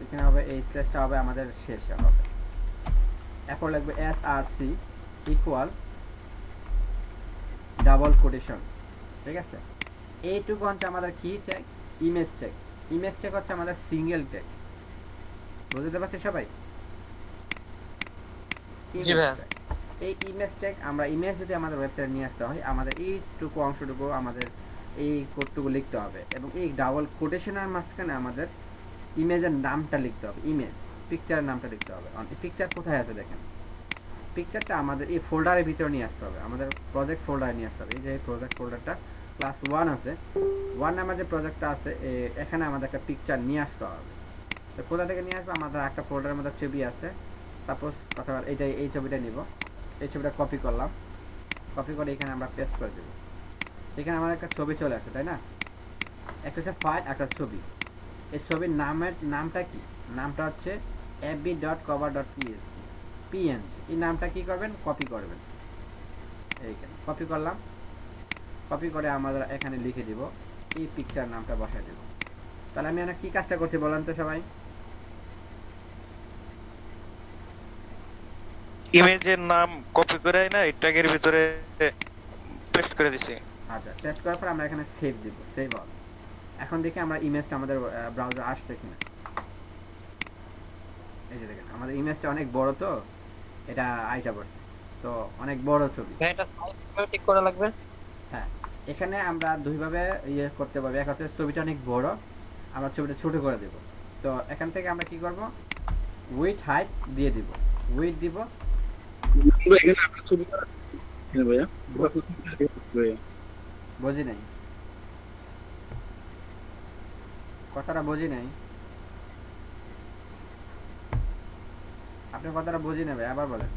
এখানে হবে এই স্ল্যাশটা হবে আমাদের শেষে হবে, এরপর লিখবো এসআরসি ইকুয়াল ডাবল কোটেশন, ঠিক আছে? এইটুকু হচ্ছে আমাদের কি tag, image tag. Image tag হচ্ছে আমাদের সিঙ্গেল ট্যাগ, বুঝতে পারছি সবাই? জি ভাই। এই ইমেজ ট্যাগ আমরা ইমেজ যদি আমাদের ওয়েবসাইটে নিয়ে আসতে হয়, আমাদের এইটুকু অংশটুকু আমাদের এই কোডটুকু লিখতে হবে, এবং এই ডাবল কোটেশনের মাঝখানে আমাদের ইমেজের নামটা লিখতে হবে, ইমেজ পিকচারের নামটা লিখতে হবে। পিকচার কোথায় আছে দেখেন, পিকচারটা আমাদের এই ফোল্ডারের ভিতরে নিয়ে আসতে হবে, আমাদের প্রজেক্ট ফোল্ডারে নিয়ে আসতে হবে। এই যে প্রজেক্ট ফোল্ডারটা ক্লাস 1 আছে, 1 নাম্বার যে প্রজেক্টটা আছে, এখানে আমাদের একটা পিকচার নিয়ে আসতে হবে। তো কোথা থেকে নিয়ে আসবো, আমাদের একটা ফোল্ডারের মধ্যে ছবি আছে, সাপোজ কথা এইটাই, এই ছবিটা নিব, এই ছবিটা কপি করলাম, কপি করে এখানে আমরা পেস্ট করে দেবো। এখানে আমাদের একটা ছবি চলে আসে, তাই না? একটা হচ্ছে ফাইল, একটা ছবি। এই ছবির নামটা কি? নামটা হচ্ছে fb.cover.png। এই নামটা কি করবেন? কপি করবেন। এইখানে কপি করলাম, কপি করে আমরা এখানে লিখে দিব, এই পিকচার নামটা বসাই দেব। তাহলে আমি কি কাজটা করছি বলেন তো সবাই? ইমেজের নাম কপি করে না এই ট্যাগের ভিতরে পেস্ট করে দিছি। আচ্ছা, টেস্ট করার পর আমরা এখানে সেভ দিব, সেভ অল। এখন দেখি আমরা ইমেজটা আমাদের ব্রাউজার আসছে কিনা। এই যে দেখেন আমাদের ইমেজটা অনেক বড়, তো এটা আইসা পড়ছে, তো অনেক বড় ছবি। এটা সাইজ কিভাবে ঠিক করা লাগবে? হ্যাঁ, এখানে আমরা দুইভাবে ইয়ে করতে পারবো। এক হচ্ছে ছবিটা অনেক বড়, আমরা ছবিটা ছোট করে দেব। তো এখান থেকে আমরা কি করব, উইথ হাইট দিয়ে দিব, উইথ দিব। এখানে আপনার ছবি ভাইয়া ভাইয়া বুঝি নাই কথাটা, বুঝি নাই আপনি কথাটা বুঝি নেবে, আবার বলেন।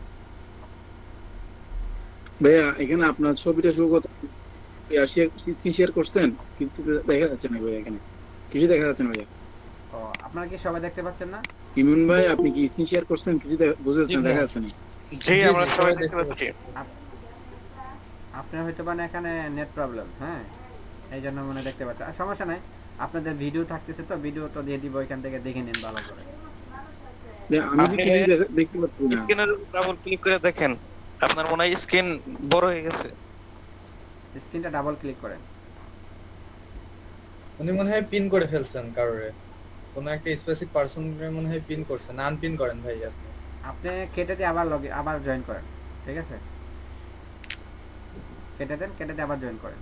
ভাইয়া এখানে আপনার ছবিটা শুরু করতে স্ক্রিন শেয়ার করছেন কিন্তু দেখা যাচ্ছে না ভাইয়া, এখানে কিছু দেখা যাচ্ছে না ভাইয়া। ও, আপনারা কি সবাই দেখতে পাচ্ছেন না? ইমন ভাই আপনি কি স্ক্রিন শেয়ার করছেন? কিছু বুঝতে পারছেন, দেখা যাচ্ছে না। জি আমরা সবাই দেখতে পাচ্ছি। আপনার হয়তো মানে এখানে নেট প্রবলেম, হ্যাঁ, এই জন্য মনে দেখতে পাচ্ছেন। আর সমস্যা নাই, আপনাদের ভিডিও থাকতেছে, তো ভিডিও তো দিয়ে দিব, এখান থেকে দেখে নিন ভালো করে। আমি কি দেখতে পাচ্ছি না। স্ক্রিনের উপর ডাবল ক্লিক করে দেখেন, আপনার মনে হয় স্ক্রিন বড় হয়ে গেছে। স্ক্রিনটা ডাবল ক্লিক করেন। উনি মনে হয় পিন করে ফেলছেন কারোরে, কোন একটা স্পেসিফিক পারসনের মনে হয় পিন করছেন। আনপিন করেন ভাই আপনি। আপনি কেটে দিয়ে আবার জয়েন করেন, ঠিক আছে? কেটে দেন, কেটে দিয়ে আবার জয়েন করেন।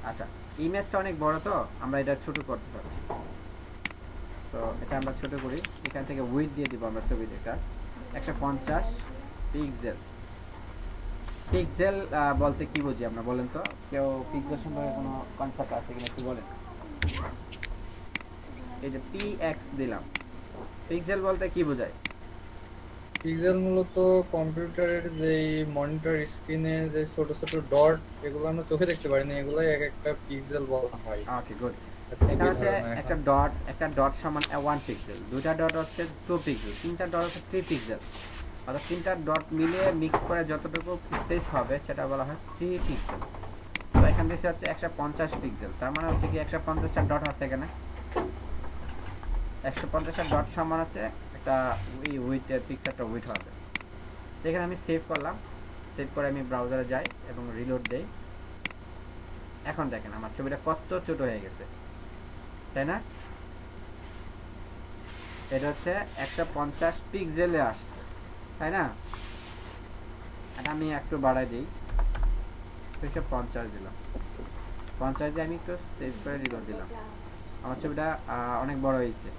আচ্ছা, ইমেজটা অনেক বড়, তো আমরা এটা ছোট করতে চাচ্ছি, তো এটা আমরা ছোট করি। এখান থেকে উইডথ দিয়ে দিব আমরা ছবি দেখা 150 পিক্সেল। পিক্সেল বলতে কি বুঝি আমরা, বলেন তো? কেউ পিক্সেল সম্পর্কে কোনো কনসেপ্ট আছে কিনা একটু বলেন। এই যে px দিলাম, পিক্সেল বলতে কি বোঝায়? পিক্সেল মূলত কম্পিউটারের যে মনিটর স্ক্রিনে যে ছোট ছোট ডট, এগুলো আমরা চোখে দেখতে পারি না, এগুলাই এক একটা পিক্সেল বলা হয়। ওকে, গুড। এটা হচ্ছে একটা ডট সমান 1 পিক্সেল, দুইটা ডট হচ্ছে 2 পিক্সেল, তিনটা ডট হচ্ছে 3 পিক্সেল। অর্থাৎ তিনটা ডট মিলিয়ে মিক্স করে যতটুকু স্পেস হবে সেটা বলা হয় 3 পিক্সেল। তো এখান থেকে হচ্ছে 150 পিক্সেল, তার মানে হচ্ছে কি 150টা ডট আছে এখানে। 150টা ডট সমান আছে একটা উইথের পিকচারটা উইথ হবে। এখানে আমি সেভ করলাম, সেভ করে আমি ব্রাউজারে যাই এবং রিলোড দেই। এখন দেখেন আমার ছবিটা কত ছোট হয়ে গেছে, তাই না? এটা হচ্ছে 150 পিক্সেলে আসছে, তাই না? এটা আমি একটু বাড়াই দিই, 250 দিলাম। 50 দিয়ে আমি একটু সেভ করে রিলোড দিলাম। আমার ছবিটা অনেক বড় হয়েছে।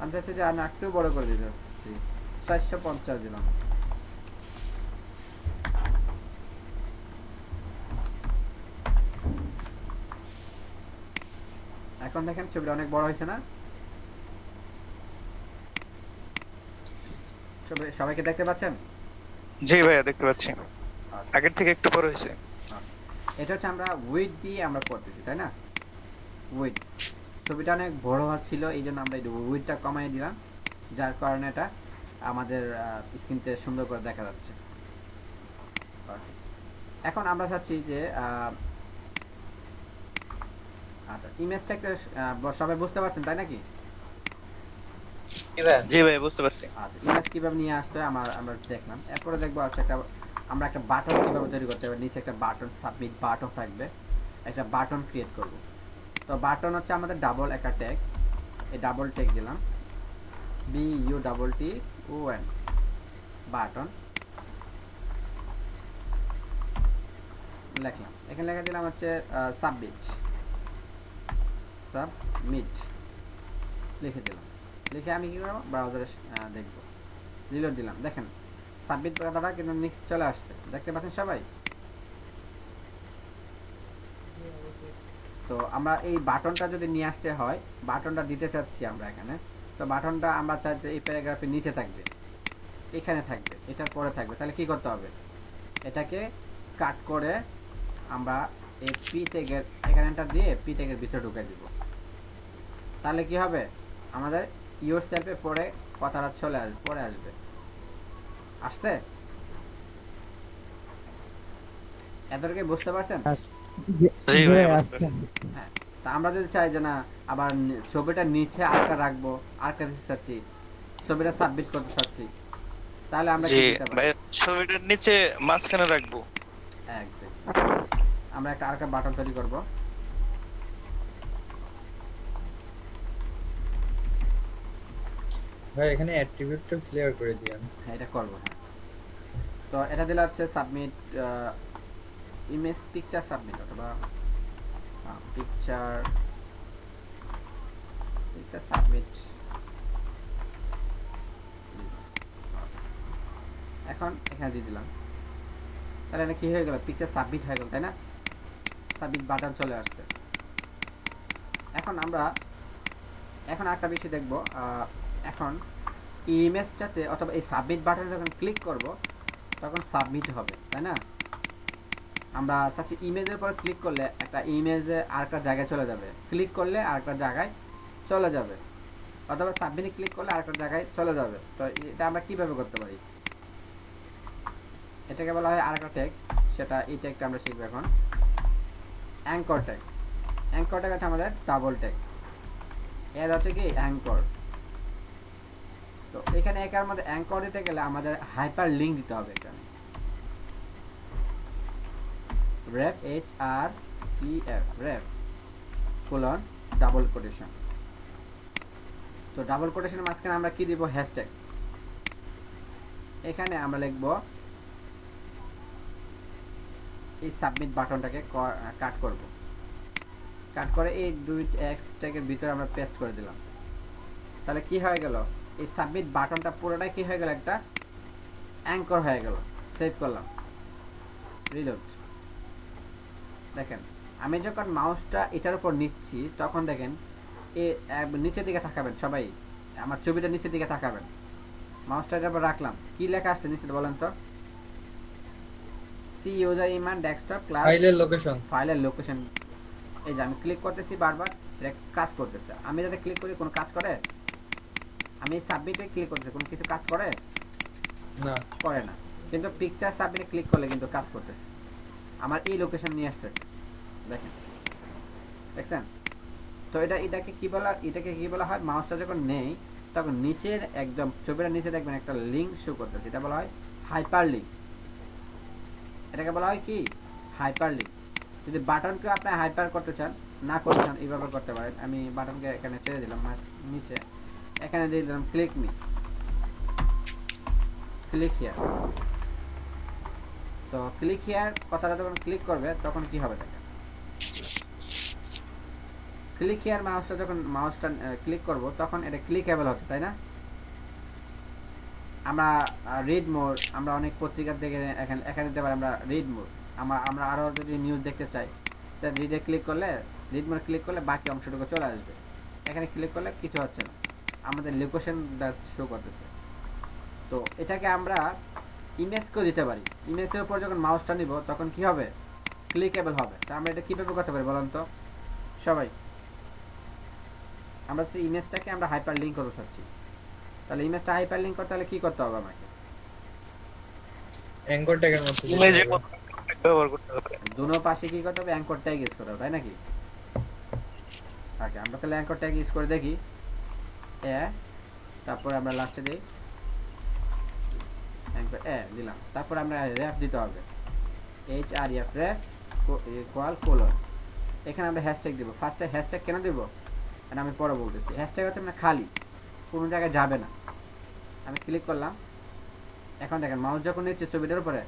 আমি চাচ্ছি যে আমি একটু বড় করে দিতে চাচ্ছি, 450 দিলাম। এখন দেখেন ছবিটা অনেক বড় হয়েছে না? সবাইকে দেখতে পাচ্ছেন? জি ভাইয়া দেখতে পাচ্ছি, আগের থেকে একটু বড় হয়েছে। এটা হচ্ছে আমরা উইডথ দিয়ে আমরা করতেছি, তাই না? উইডথ, ছবিটা অনেক বড় ছিল, এই জন্য আমরা উইডথটা কমাই দিলাম, যার কারণে এটা আমাদের স্ক্রিনতে সুন্দর করে দেখা যাচ্ছে। এখন আমরা চাচ্ছি যে আচ্ছা, ইমেজটা একটা সবাই বুঝতে পারছেন, তাই নাকি? জি ভাই বুঝতে পারছি। আচ্ছা, ইমেজ কিভাবে নিয়ে আসতে হয় আমরা দেখলাম। এরপরে দেখবো আচ্ছা আমরা একটা বাটন কিভাবে তৈরি করতে হবে। নিচে একটা বাটন, সাবমিট বাটন থাকবে, একটা বাটন ক্রিয়েট করব। তো বাটন হচ্ছে আমাদের ডাবল একটা ট্যাগ, এই ডাবল ট্যাগ দিলাম, BUTTON বাটন লিখলাম। এখানে লেখা দিলাম হচ্ছে সাবমিট লিখে দিলাম। লিখে আমি কি করবো, ব্রাউজারে দেখব, রিলোড দিলাম। দেখেন সাবমিট কথাটা কিন্তু নিচে চলে আসছে, দেখতে পাচ্ছেন সবাই? তো আমরা এই বাটনটা যদি নিয়ে আসতে হয়, বাটনটা দিতে চাচ্ছি আমরা এখানে, তো বাটনটা আমরা চাচ্ছি এই প্যারাগ্রাফের নিচে থাকবে, এখানে থাকবে, এটার পরে থাকবে। তাহলে কি করতে হবে, এটাকে কাট করে আমরা এই পি ট্যাগের এখানে এন্টার দিয়ে পি ট্যাগের ভিতরে ঢুকে দিব। তাহলে কি হবে, আমাদের ইউর সেলফে পরে কথাটা চলে আসবে, পরে আসবে। আসছে? এদেরকে বুঝতে পারছেন? জি ভাই বুঝতে পারছি। হ্যাঁ। তা আমরা যদি চাই যে না আবার ছবিটার নিচে আরেকটা রাখবো, আরেকটা দিতে চাচ্ছি, ছবিটা সাবমিট করতে চাচ্ছি, তাহলে আমরা কি জি দিতে পারি? ভাই ছবিটার নিচে মাঝখানে রাখবো। একদম। আমরা একটা আরেকটা বাটন তৈরি করব। ভাই এখানে অ্যাট্রিবিউটটা ক্লিয়ার করে দিয়েন। হ্যাঁ এটা করব। হ্যাঁ, তো এটা দিলে হচ্ছে সাবমিট ইমেজ পিকচার সাবমিট অথবা পিকচার সাবমিট। এখন এখানে দিয়ে দিলাম, তাহলে এটা কি হয়ে গেল, পিকচার সাবমিট হয়ে গেল, তাই না? সাবমিট বাটন চলে আসছে। এখন আমরা একটা বিষয় দেখব। এখন ইমেজটাতে অথবা এই সাবমিট বাটনে যখন ক্লিক করব তখন সাবমিট হবে, তাই না? আমরা চাচ্ছি ইমেজের উপর ক্লিক করলে একটা ইমেজে আরেকটা জায়গায় চলে যাবে, ক্লিক করলে আরেকটা জায়গায় চলে যাবে, অথবা সাবমিটে ক্লিক করলে আরেকটা জায়গায় চলে যাবে। তো এটা আমরা কিভাবে করতে পারি, এটাকে বলা হয় আরেকটা ট্যাগ, সেটা এই ট্যাগটা আমরা শিখব এখন। Anchor tag. অ্যাঙ্কর ট্যাগ আছে আমাদের ডাবল ট্যাগ, এর হচ্ছে কি অ্যাঙ্কর। তো এখানে একার মধ্যে অ্যাঙ্কর দিতে গেলে আমাদের হাইপার লিঙ্ক দিতে হবে। এখানে ref href ref colon double quotation. তো ডাবল কোটেশনের মাঝখানে আমরা কি দিব, হ্যাশট্যাগ। এখানে আমরা লিখব এই সাবমিট বাটনটাকে কাট করব, কাট করে এই দুই হ্যাশট্যাগের ভিতরে আমরা পেস্ট করে দিলাম। তাহলে কি হয়ে গেল, এই সাবমিট বাটনটা পুরোটাই কি হয়ে গেল, একটা অ্যাঙ্কর হয়ে গেল। সেভ করলাম, রিলোড। দেখেন আমি যখন মাউসটা এটার উপর নিচ্ছি তখন দেখেন নিচের দিকে তাকাবেন, সবাই আমার ছবিটা নিচের দিকে তাকাবেন। মাউসটা এটার উপর রাখলাম, কি লেখা আসছে নিচে বলেন তো? সি ইউজার ইমান ডেস্কটপ ক্লাস ফাইলের লোকেশন। এই যে আমি ক্লিক করতেছি বারবার, এটা কাজ করতেছে। আমি যাতে ক্লিক করি কোনো কাজ করে? আমি সাবমিটে ক্লিক করতেছি, কোনো কিছু কাজ করে না, করে না। কিন্তু পিকচার সাবমিটে ক্লিক করলে কিন্তু কাজ করতেছে, আমার এই লোকেশন নিয়ে আসতেছে। দেখেন, দেখছেন? তো এটাকে কি বলা হয়, মাউসটা যখন নেই তখন নিচের একদম ছবিটার নিচে দেখবেন একটা লিঙ্ক শো করতেছে, এটা বলা হয় হাইপার লিঙ্ক। এটাকে বলা হয় কি, হাইপার লিঙ্ক। যদি বাটনকে আপনি হাইপার করতে চান, না করতে চান, এইভাবে করতে পারেন। আমি বাটনকে এখানে ছেড়ে দিলাম নিচে, এখানে দিয়ে দিলাম ক্লিক মি, ক্লিক হিয়ার। তো ক্লিক হিয়ার কথাটা যখন ক্লিক করবে তখন কি হবে দেখেন, ক্লিক হিয়ার মাউসটা ক্লিক করব তখন এটা ক্লিকেবল হবে, তাই না? আমরা রিড মোর, আমরা অনেক পত্রিকা থেকে এখানে দিতে পারি আমরা রিড মোর। আমরা আরো যদি নিউজ দেখতে চাই তাহলে রিড মোর ক্লিক করলে বাকি অংশটুকু চলে আসবে। এখানে ক্লিক করলে কিছু হচ্ছে না, আমাদের লোকেশন শো করতেছে। তো এটাকে আমরা ইমেজকেও দিতে পারি। ইমেজের উপর যখন মাউসটা নিব তখন কি হবে, ক্লিকেবল হবে। তা আমরা এটা কিভাবে করতে পারি বলেন তো সবাই? আমরা সেই ইমেজটাকে আমরা হাইপার লিঙ্ক করতে চাচ্ছি, তাহলে ইমেজটা হাইপার লিঙ্ক করতে হলে কি করতে হবে, আমাকে অ্যাঙ্কর ট্যাগের মধ্যে ইমেজে ব্যবহার করতে হবে, দুনো পাশে কি করতে হবে, অ্যাঙ্কর ট্যাগ ইউজ করতে হবে, তাই নাকি? ওকে, আমরা তাহলে অ্যাঙ্কর ট্যাগ ইউজ করে দেখি। তারপর আমরা লাস্টে দিই অ্যাঙ্কর দিলাম, তারপর আমরা রেফ দিতে হবে, href রেফ ইকুয়াল কোলন। এখানে আমরা হ্যাশট্যাগ দিব। ফার্স্টে হ্যাশট্যাগ কেন দিব এটা আমি পরে বলতেছি। হ্যাশট্যাগ হচ্ছে মানে খালি, কোনো জায়গায় যাবে না। আমি ক্লিক করলাম, এখন দেখেন মাউস যখন নিচ্ছে ছবিটার উপরে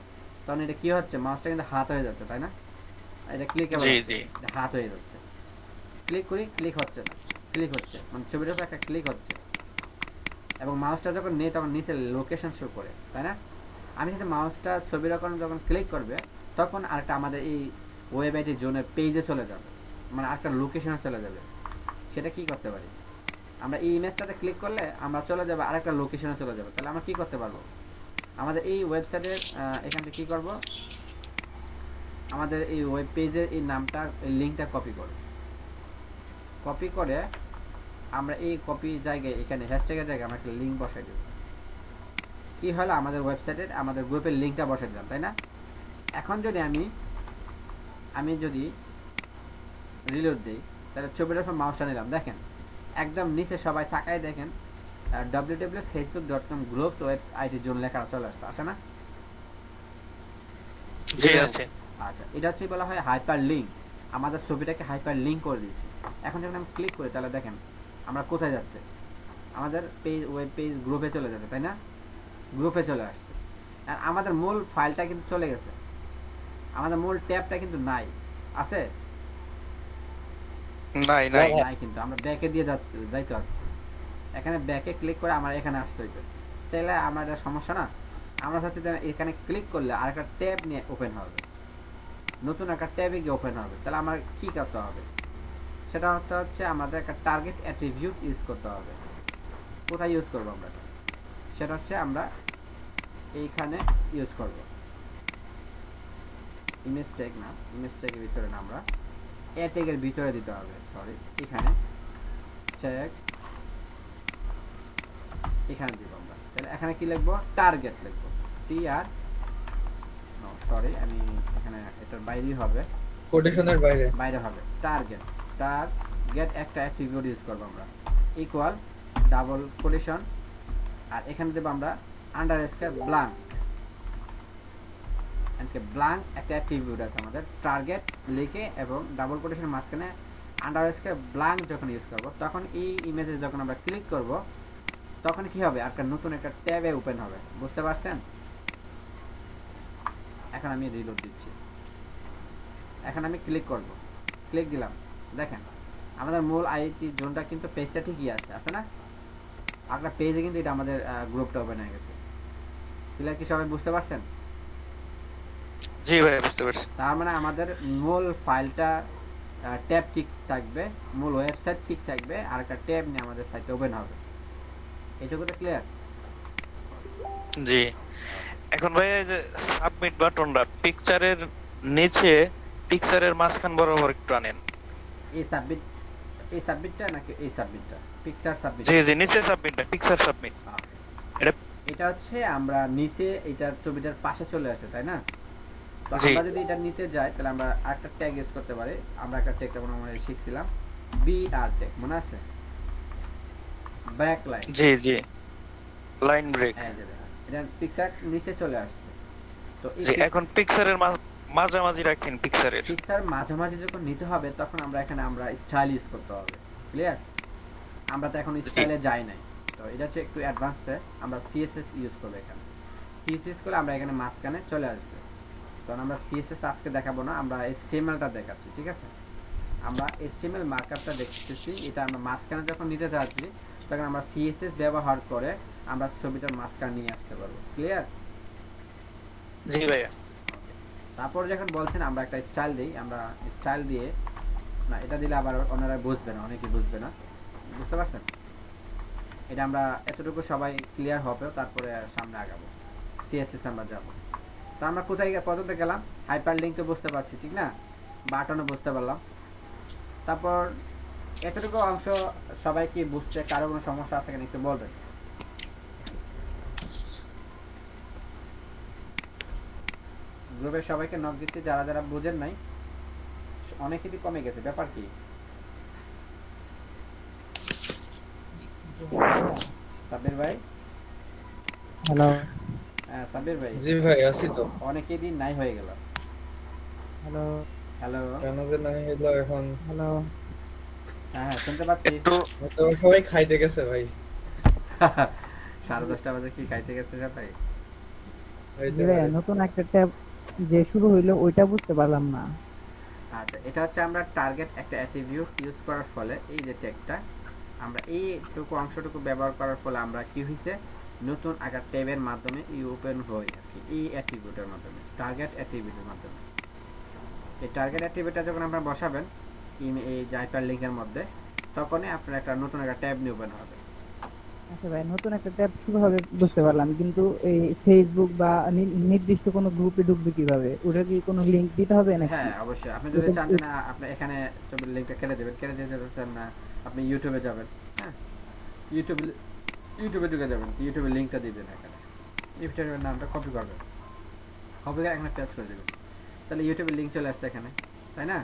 তখন এটা কি হচ্ছে, মাউসটা কিন্তু হাত হয়ে যাচ্ছে, তাই না? এটা ক্লিকেবল, হাত হয়ে যাচ্ছে। ক্লিক করি, ক্লিক হচ্ছে না, ক্লিক হচ্ছে, মানে ছবিটার উপর একটা ক্লিক হচ্ছে। এবং মাউসটা যখন নেই তখন নিচে লোকেশন শো করে, তাই না? আমি যদি মাউসটা ছবির ওপর যখন ক্লিক করবে তখন আরেকটা আমাদের এই ওয়েব আইডি জোনের পেজে চলে যাবে। মানে আরেকটা লোকেশনে চলে যাবে। সেটা কি করতে পারি, আমরা এই ইমেজটাতে ক্লিক করলে আমরা চলে যাব আরেকটা লোকেশনে চলে যাব। তাহলে আমরা কি করতে পারবো, আমাদের এই ওয়েবসাইটের এখান থেকে কি করব, আমাদের এই ওয়েব পেজের এই নামটা, এই লিঙ্কটা কপি করব। কপি করে আমরা এই কপি জায়গায় এখানে হ্যাশট্যাগের জায়গায় আমরা একটা লিঙ্ক বসাই দেব। কি হলো, আমাদের ওয়েবসাইটের আমাদের গ্রুপের লিঙ্কটা বসাই দিলাম, তাই না? এখন যদি আমি যদি রিলোড দিই, তাহলে ছবিটার উপর মাউসটা নিলাম, দেখেন একদম নিচে সবাই তাকায় দেখেন www.facebook.com গ্রুপ ওয়েব আইডির জন্য লেখা চলে আসছে, আসে না? জি আছে। আচ্ছা, এটা হচ্ছে বলা হয় হাইপার লিঙ্ক। আমাদের ছবিটাকে হাইপার লিঙ্ক করে দিয়েছি। এখন যখন আমি ক্লিক করি তাহলে দেখেন আমরা কোথায় যাচ্ছে, আমাদের পেজ ওয়েব পেজ গ্রুপে চলে যাবে, তাই না? গ্রুপে চলে আসছে। আর আমাদের মূল ফাইলটা কিন্তু চলে গেছে, আমাদের মূল ট্যাবটা কিন্তু নাই, আছে? নাই নাই নাই, কিন্তু আমরা ব্যাকে দিয়ে যাইতে হচ্ছে। এখানে ব্যাকে ক্লিক করে আমার এখানে আসতে হইতে, তাহলে আমার এটা সমস্যা না। আমরা চাচ্ছি যে এখানে ক্লিক করলে আরেকটা ট্যাব নিয়ে ওপেন হবে, নতুন একটা ট্যাবে গিয়ে ওপেন হবে। তাহলে আমার কি করতে হবে, সেটা হচ্ছে আমাদের একটা টার্গেট অ্যাট্রিবিউট ইউজ করতে হবে। কোথায় ইউজ করবো আমরা, সেটা হচ্ছে আমরা এইখানে ইউজ করব। ইমেজ ট্যাগ না, ইমেজ ট্যাগের ভিতরে না, আমরা এ ট্যাগের ভিতরে দিতে হবে। সরি, এখানে ট্যাগ এখানে দিব আমরা। তাহলে এখানে কি লিখবো, টার্গেট লিখবো, TR সরি আমি এখানে এটার বাইরেই হবে, কোটেশনের বাইরে বাইরে হবে। টার্গেট একটা অ্যাট্রিবিউট ইউজ করব আমরা, ইকুয়াল ডাবল কোটেশন, আর এখানে দেব আমরা আন্ডারস্কোর ব্ল্যাঙ্ক। ব্ল্যাঙ্ক একটা অ্যাট্রিবিউট আছে আমাদের, টার্গেট লিখে এবং ডাবল কোটেশনের মাঝখানে আন্ডারস্কোর ব্ল্যাঙ্ক যখন ইউজ করব, তখন এই ইমেজে যখন আমরা ক্লিক করব তখন কি হবে, একটা নতুন একটা ট্যাবে ওপেন হবে। বুঝতে পারছেন? এখন আমি রিলোড দিচ্ছি, এখন আমি ক্লিক করব, ক্লিক দিলাম, দেখেন আমাদের মূল আইটি জোনটা কিন্তু পেজটা ঠিকই আছে না? একটা পেজে কিন্তু এটা আমাদের গ্রুপটা ওপেন হয়ে গেছে। ক্লিয়ার কি সবাই বুঝতে পারছেন? জি ভাই বুঝতে পারছি। তার মানে আমাদের মূল ফাইলটা ট্যাব ঠিক থাকবে, মূল ওয়েবসাইট ঠিক থাকবে, আর একটা ট্যাব নিয়ে আমাদের সাইট ওপেন হবে। এইটুকু তো ক্লিয়ার? জি। এখন ভাই এই যে সাবমিট বাটনটা পিকচারের নিচে, পিকচারের মাঝখান বরাবর একটু আনেন। এই সাবমিটটা নাকি এই সাবমিটটা? Picture submit. জি জি, নিচে সাবমিটটা, পিকচার সাবমিট। এটা হচ্ছে আমরা নিচে, এটা ছবিটার পাশে চলে আসে, তাই না? তো জি। আমরা যদি এটা নিতে যাই তাহলে আমরা আরেকটা ট্যাগ ইউজ করতে পারি। আমরা একটা ট্যাগটা মনে শিখছিলাম, BR ট্যাগ, মনে আছে? Back line. জি জি, লাইন ব্রেক। এটা পিকচার নিচে চলে আসছে। তো জি, এখন পিকচারের মাঝামাঝি রাখেন, পিকচারের মাঝামাঝি যখন নিতে হবে তখন আমরা এখানে স্টাইল ইউজ করতে হবে। ক্লিয়ার? আমরা তো এখন স্টাইলে যাই নাই, তো এটা হচ্ছে একটু অ্যাডভান্সে। আমরা CSS ইউজ করবো এখানে। CSS করলে আমরা এখানে মাঝখানে চলে আসবে। তখন আমরা CSS আজকে দেখাবো না, আমরা HTML-টা দেখাচ্ছি, ঠিক আছে? আমরা HTML মার্কআপটা দেখতেছি, এটা আমরা মাঝখানে যখন নিতে চাচ্ছি তখন আমরা CSS ব্যবহার করে আমরা ছবিটার মাঝখানে নিয়ে আসতে পারবো। ক্লিয়ার? জি ভাইয়া। তারপর যখন বলছেন আমরা একটা স্টাইল দিই, আমরা স্টাইল দিয়ে, না এটা দিলে আবার ওনারা বুঝবে না, অনেকেই বুঝবে না। বুঝতে পারছেন? এটা আমরা এতটুকু সবাই ক্লিয়ার হবে, তারপরে সামনে আগাবো, CSS আমরা যাব। তো আমরা কোথায় পর্যন্ত গেলাম? হাইপার লিঙ্কে বুঝতে পারছি, ঠিক না? বাটনে বুঝতে পারলাম। তারপর এতটুকু অংশ সবাই কি বুঝতে কারো কোনো সমস্যা আছে কিনা একটু বলবেন? গ্রুপে সবাইকে নক দিতে, যারা যারা বুঝেন নাই, অনেকেরই কমে গেছে, ব্যাপার কি? সাব্বির ভাই, হ্যালো। হ্যাঁ সাব্বির ভাই। জি ভাই, আছি তো। অনেকেরই নাই হয়ে গেল। Hello hello. কেন যে নাই হলো এখন? হ্যালো। হ্যাঁ শুনতে পাচ্ছি। একটু তো সবাই খাইতে গেছে ভাই। 10:30 বাজে কি খাইতে গেছে সবাই? জি ভাই, নতুন একটা ট্যাব যে শুরু হইলো ওইটা বুঝতে পারলাম না। আচ্ছা, এটা হচ্ছে আমরা টার্গেট একটা অ্যাট্রিবিউট ইউজ করার ফলে, এই যে ট্যাগটা আমরা এইটুকু অংশটুকু ব্যবহার করার ফলে আমরা কি হইছে, নতুন একটা ট্যাবের মাধ্যমে ওপেন হয় আর কি, এই অ্যাট্রিবিউটের মাধ্যমে, টার্গেট অ্যাট্রিবিউটের মাধ্যমে। এই টার্গেট অ্যাট্রিবিউটটা যখন আপনারা বসাবেন, এই হাইপার লিংকের মধ্যে, তখনই আপনার একটা নতুন একটা ট্যাব নিয়ে ওপেন হবে। আচ্ছা ভাই, নতুন একটা ট্যাব কিভাবে বুঝতে পারলাম, কিন্তু এই ফেসবুক বা নির্দিষ্ট কোনো গ্রুপে ঢুকবে কিভাবে? ওটা কি কোনো লিংক দিতে হবে নাকি? হ্যাঁ অবশ্যই, আপনি যদি চান যে না আপনি এখানে ছবির লিংকটা কেটে দেবেন, কেটে দিতে চাচ্ছেন না, আপনি ইউটিউবে যাবেন, হ্যাঁ ইউটিউবে ঢুকে যাবেন, ইউটিউবের লিংকটা দিবেন, এখানে ইউটিউবের নামটা কপি করবেন, কপি করে এখানে পেস্ট করে দেবেন, তাহলে ইউটিউবের লিংক চলে আসছে এখানে, তাই না?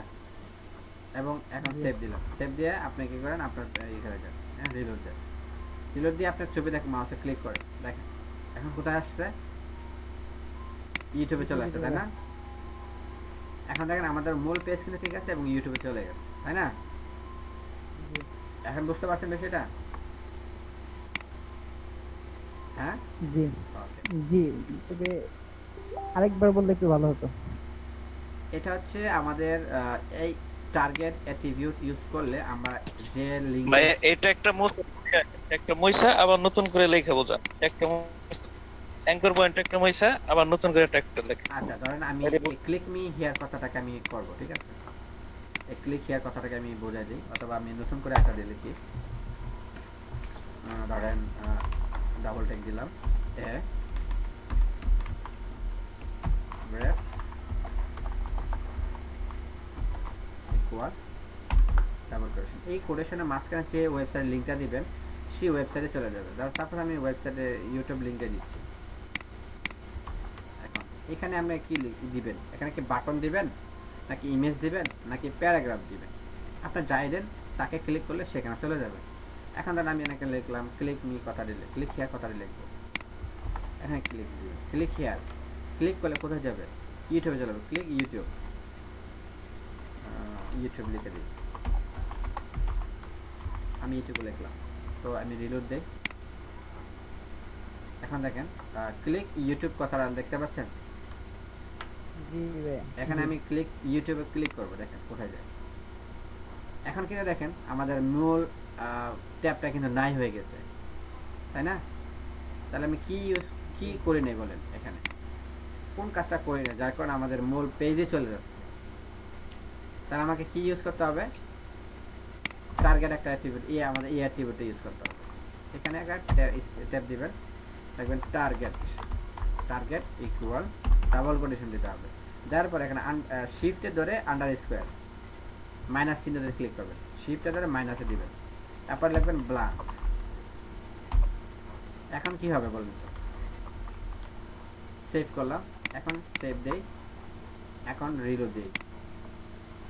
এবং এখন সেভ দিলাম, সেভ দিয়ে আপনি কি করেন, আপনার এখানে যান, হ্যাঁ রিলোড দেন, রিলোড দিয়ে আপনার ছবি দেখেন, মাউসে ক্লিক করেন, দেখেন এখন কোথায় আসছে, ইউটিউবে চলে আসছে, তাই না? এখন দেখেন আমাদের মূল পেজ কিন্তু ঠিক আছে এবং ইউটিউবে চলে গেছে, তাই না? এখন বুঝতে পারছেন বিষয়টা? হ্যাঁ জি ওকে। জি, তবে আরেকবার বললে একটু ভালো হতো। এটা হচ্ছে আমাদের এই টার্গেট অ্যাট্রিবিউট ইউজ করলে আমরা যে লিংক ভাই এটা একটা মইসা আবার নতুন করে লেখা বোঝা, একটা অ্যাঙ্কর পয়েন্ট একটা মইসা আবার নতুন করে একটা লেখা। আচ্ছা ধরেন আমি এই ক্লিক মি হিয়ার কথাটাকে আমি করব, ঠিক আছে? এই ক্লিক হিয়ার কথাটাকে আমি বোঝাই দিই, অথবা আমি নতুন করে একটা দিয়ে লিখি, ধরেন ডাবল ট্যাগ দিলাম, a break equal double quotation. এই কোটেশনের মাঝখানে যে ওয়েবসাইটের লিংকটা দিবেন সেই ওয়েবসাইটে চলে যাবে। ধর সাপোজ আমি ওয়েবসাইটে ইউটিউব লিংকটা দিচ্ছি, এখন এখানে আপনি কি দিবেন, এখানে কি বাটন দিবেন নাকি ইমেজ দিবেন নাকি প্যারাগ্রাফ দিবেন, আপনি যাই দেন তাকে ক্লিক করলে সেখানে চলে যাবে। এখন ধরেন আমি এখানে লিখলাম ক্লিক মি কথা দিলে, ক্লিক হিয়ার কথাটি লিখবো, এখানে ক্লিক দিবেন, ক্লিক হিয়ার, ক্লিক করলে কোথায় যাবে, ইউটিউবে চলে যাবে, ক্লিক ইউটিউব, ইউটিউব লিখে দিই, আমি ইউটিউবে লিখলাম, তো আমি রিলোড দেই, এখন দেখেন ক্লিক ইউটিউব কথাটা দেখতে পাচ্ছেন? জি ভাই, এখানে আমি ক্লিক ইউটিউবে ক্লিক করব, দেখেন কোথায় যায়। এখন কিন্তু দেখেন আমাদের মূল ট্যাবটা কিন্তু নাই হয়ে গেছে, তাই না? তাহলে আমি কি করে নেই বলেন, এখানে কোন কাজটা করি না যার কারণে আমাদের মূল পেজে চলে যাচ্ছে। তাহলে আমাকে কি ইউজ করতে হবে, টার্গেট একটা অ্যাট্রিবিউট, আমাদের এই অ্যাট্রিবিউটটা ইউজ করতে হবে। এখানে একটা ট্যাব দিবেন, দেখবেন টার্গেট ইকুয়াল ডাবল কোটেশন দিতে হবে, দেওয়ার পর এখানে শিফটে ধরে আন্ডার স্কোয়ার মাইনাস চিহ্ন দিয়ে ক্লিক করবেন, শিফটে ধরে মাইনাসে দিবেন, তারপর লিখবেন ব্ল্যাঙ্ক। এখন কি হবে বলুন তো, সেভ করলাম, এখন সেভ দেই, এখন রিলোড দিই,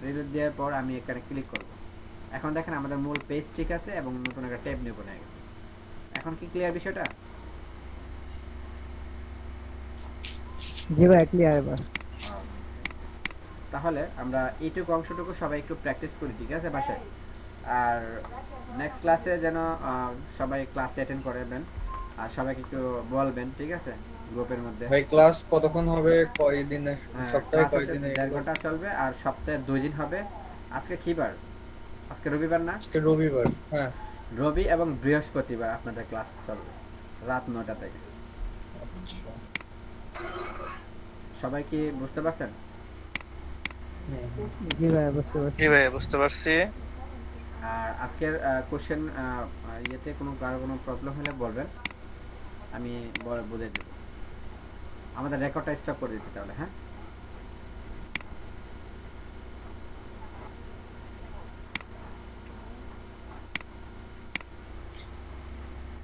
রিলোড দেওয়ার পর আমি এখানে ক্লিক করব, এখন দেখেন আমাদের মূল পেজ ঠিক আছে এবং নতুন একটা ট্যাব নিয়ে হয়ে গেছে। এখন কি ক্লিয়ার বিষয়টা? জি ভাই ক্লিয়ার এবার। তাহলে আমরা এইটুকু অংশটুকু সবাই একটু প্র্যাকটিস করি, ঠিক আছে বাসায়, আর নেক্সট ক্লাসে যেন সবাই ক্লাস অ্যাটেন্ড করবেন আর সবাইকে একটু বলবেন, ঠিক আছে, গ্রুপের মধ্যে। ভাই ক্লাস কতক্ষণ হবে, কয়দিনে, সপ্তাহে ক্লাস কয়দিনে? 1.5 ঘন্টা চলবে আর সপ্তাহে 2 দিন হবে। আজকে কি বার? আজকে রবিবার না? আজকে রবিবার, হ্যাঁ। রবি এবং বৃহস্পতিবার আপনাদের ক্লাস চলবে রাত 9টা থেকে। সবাই কি বুঝতে পারছেন? জি ভাই বুঝতে পারছি। জি ভাই বুঝতে পারছি। আর আজকের কোশ্চেন ইয়েতে কারো কোনো প্রবলেম হলে বলবেন, আমি বুঝিয়ে দেব। আমাদের রেকর্ডটা স্টপ করে দিচ্ছি তাহলে, হ্যাঁ।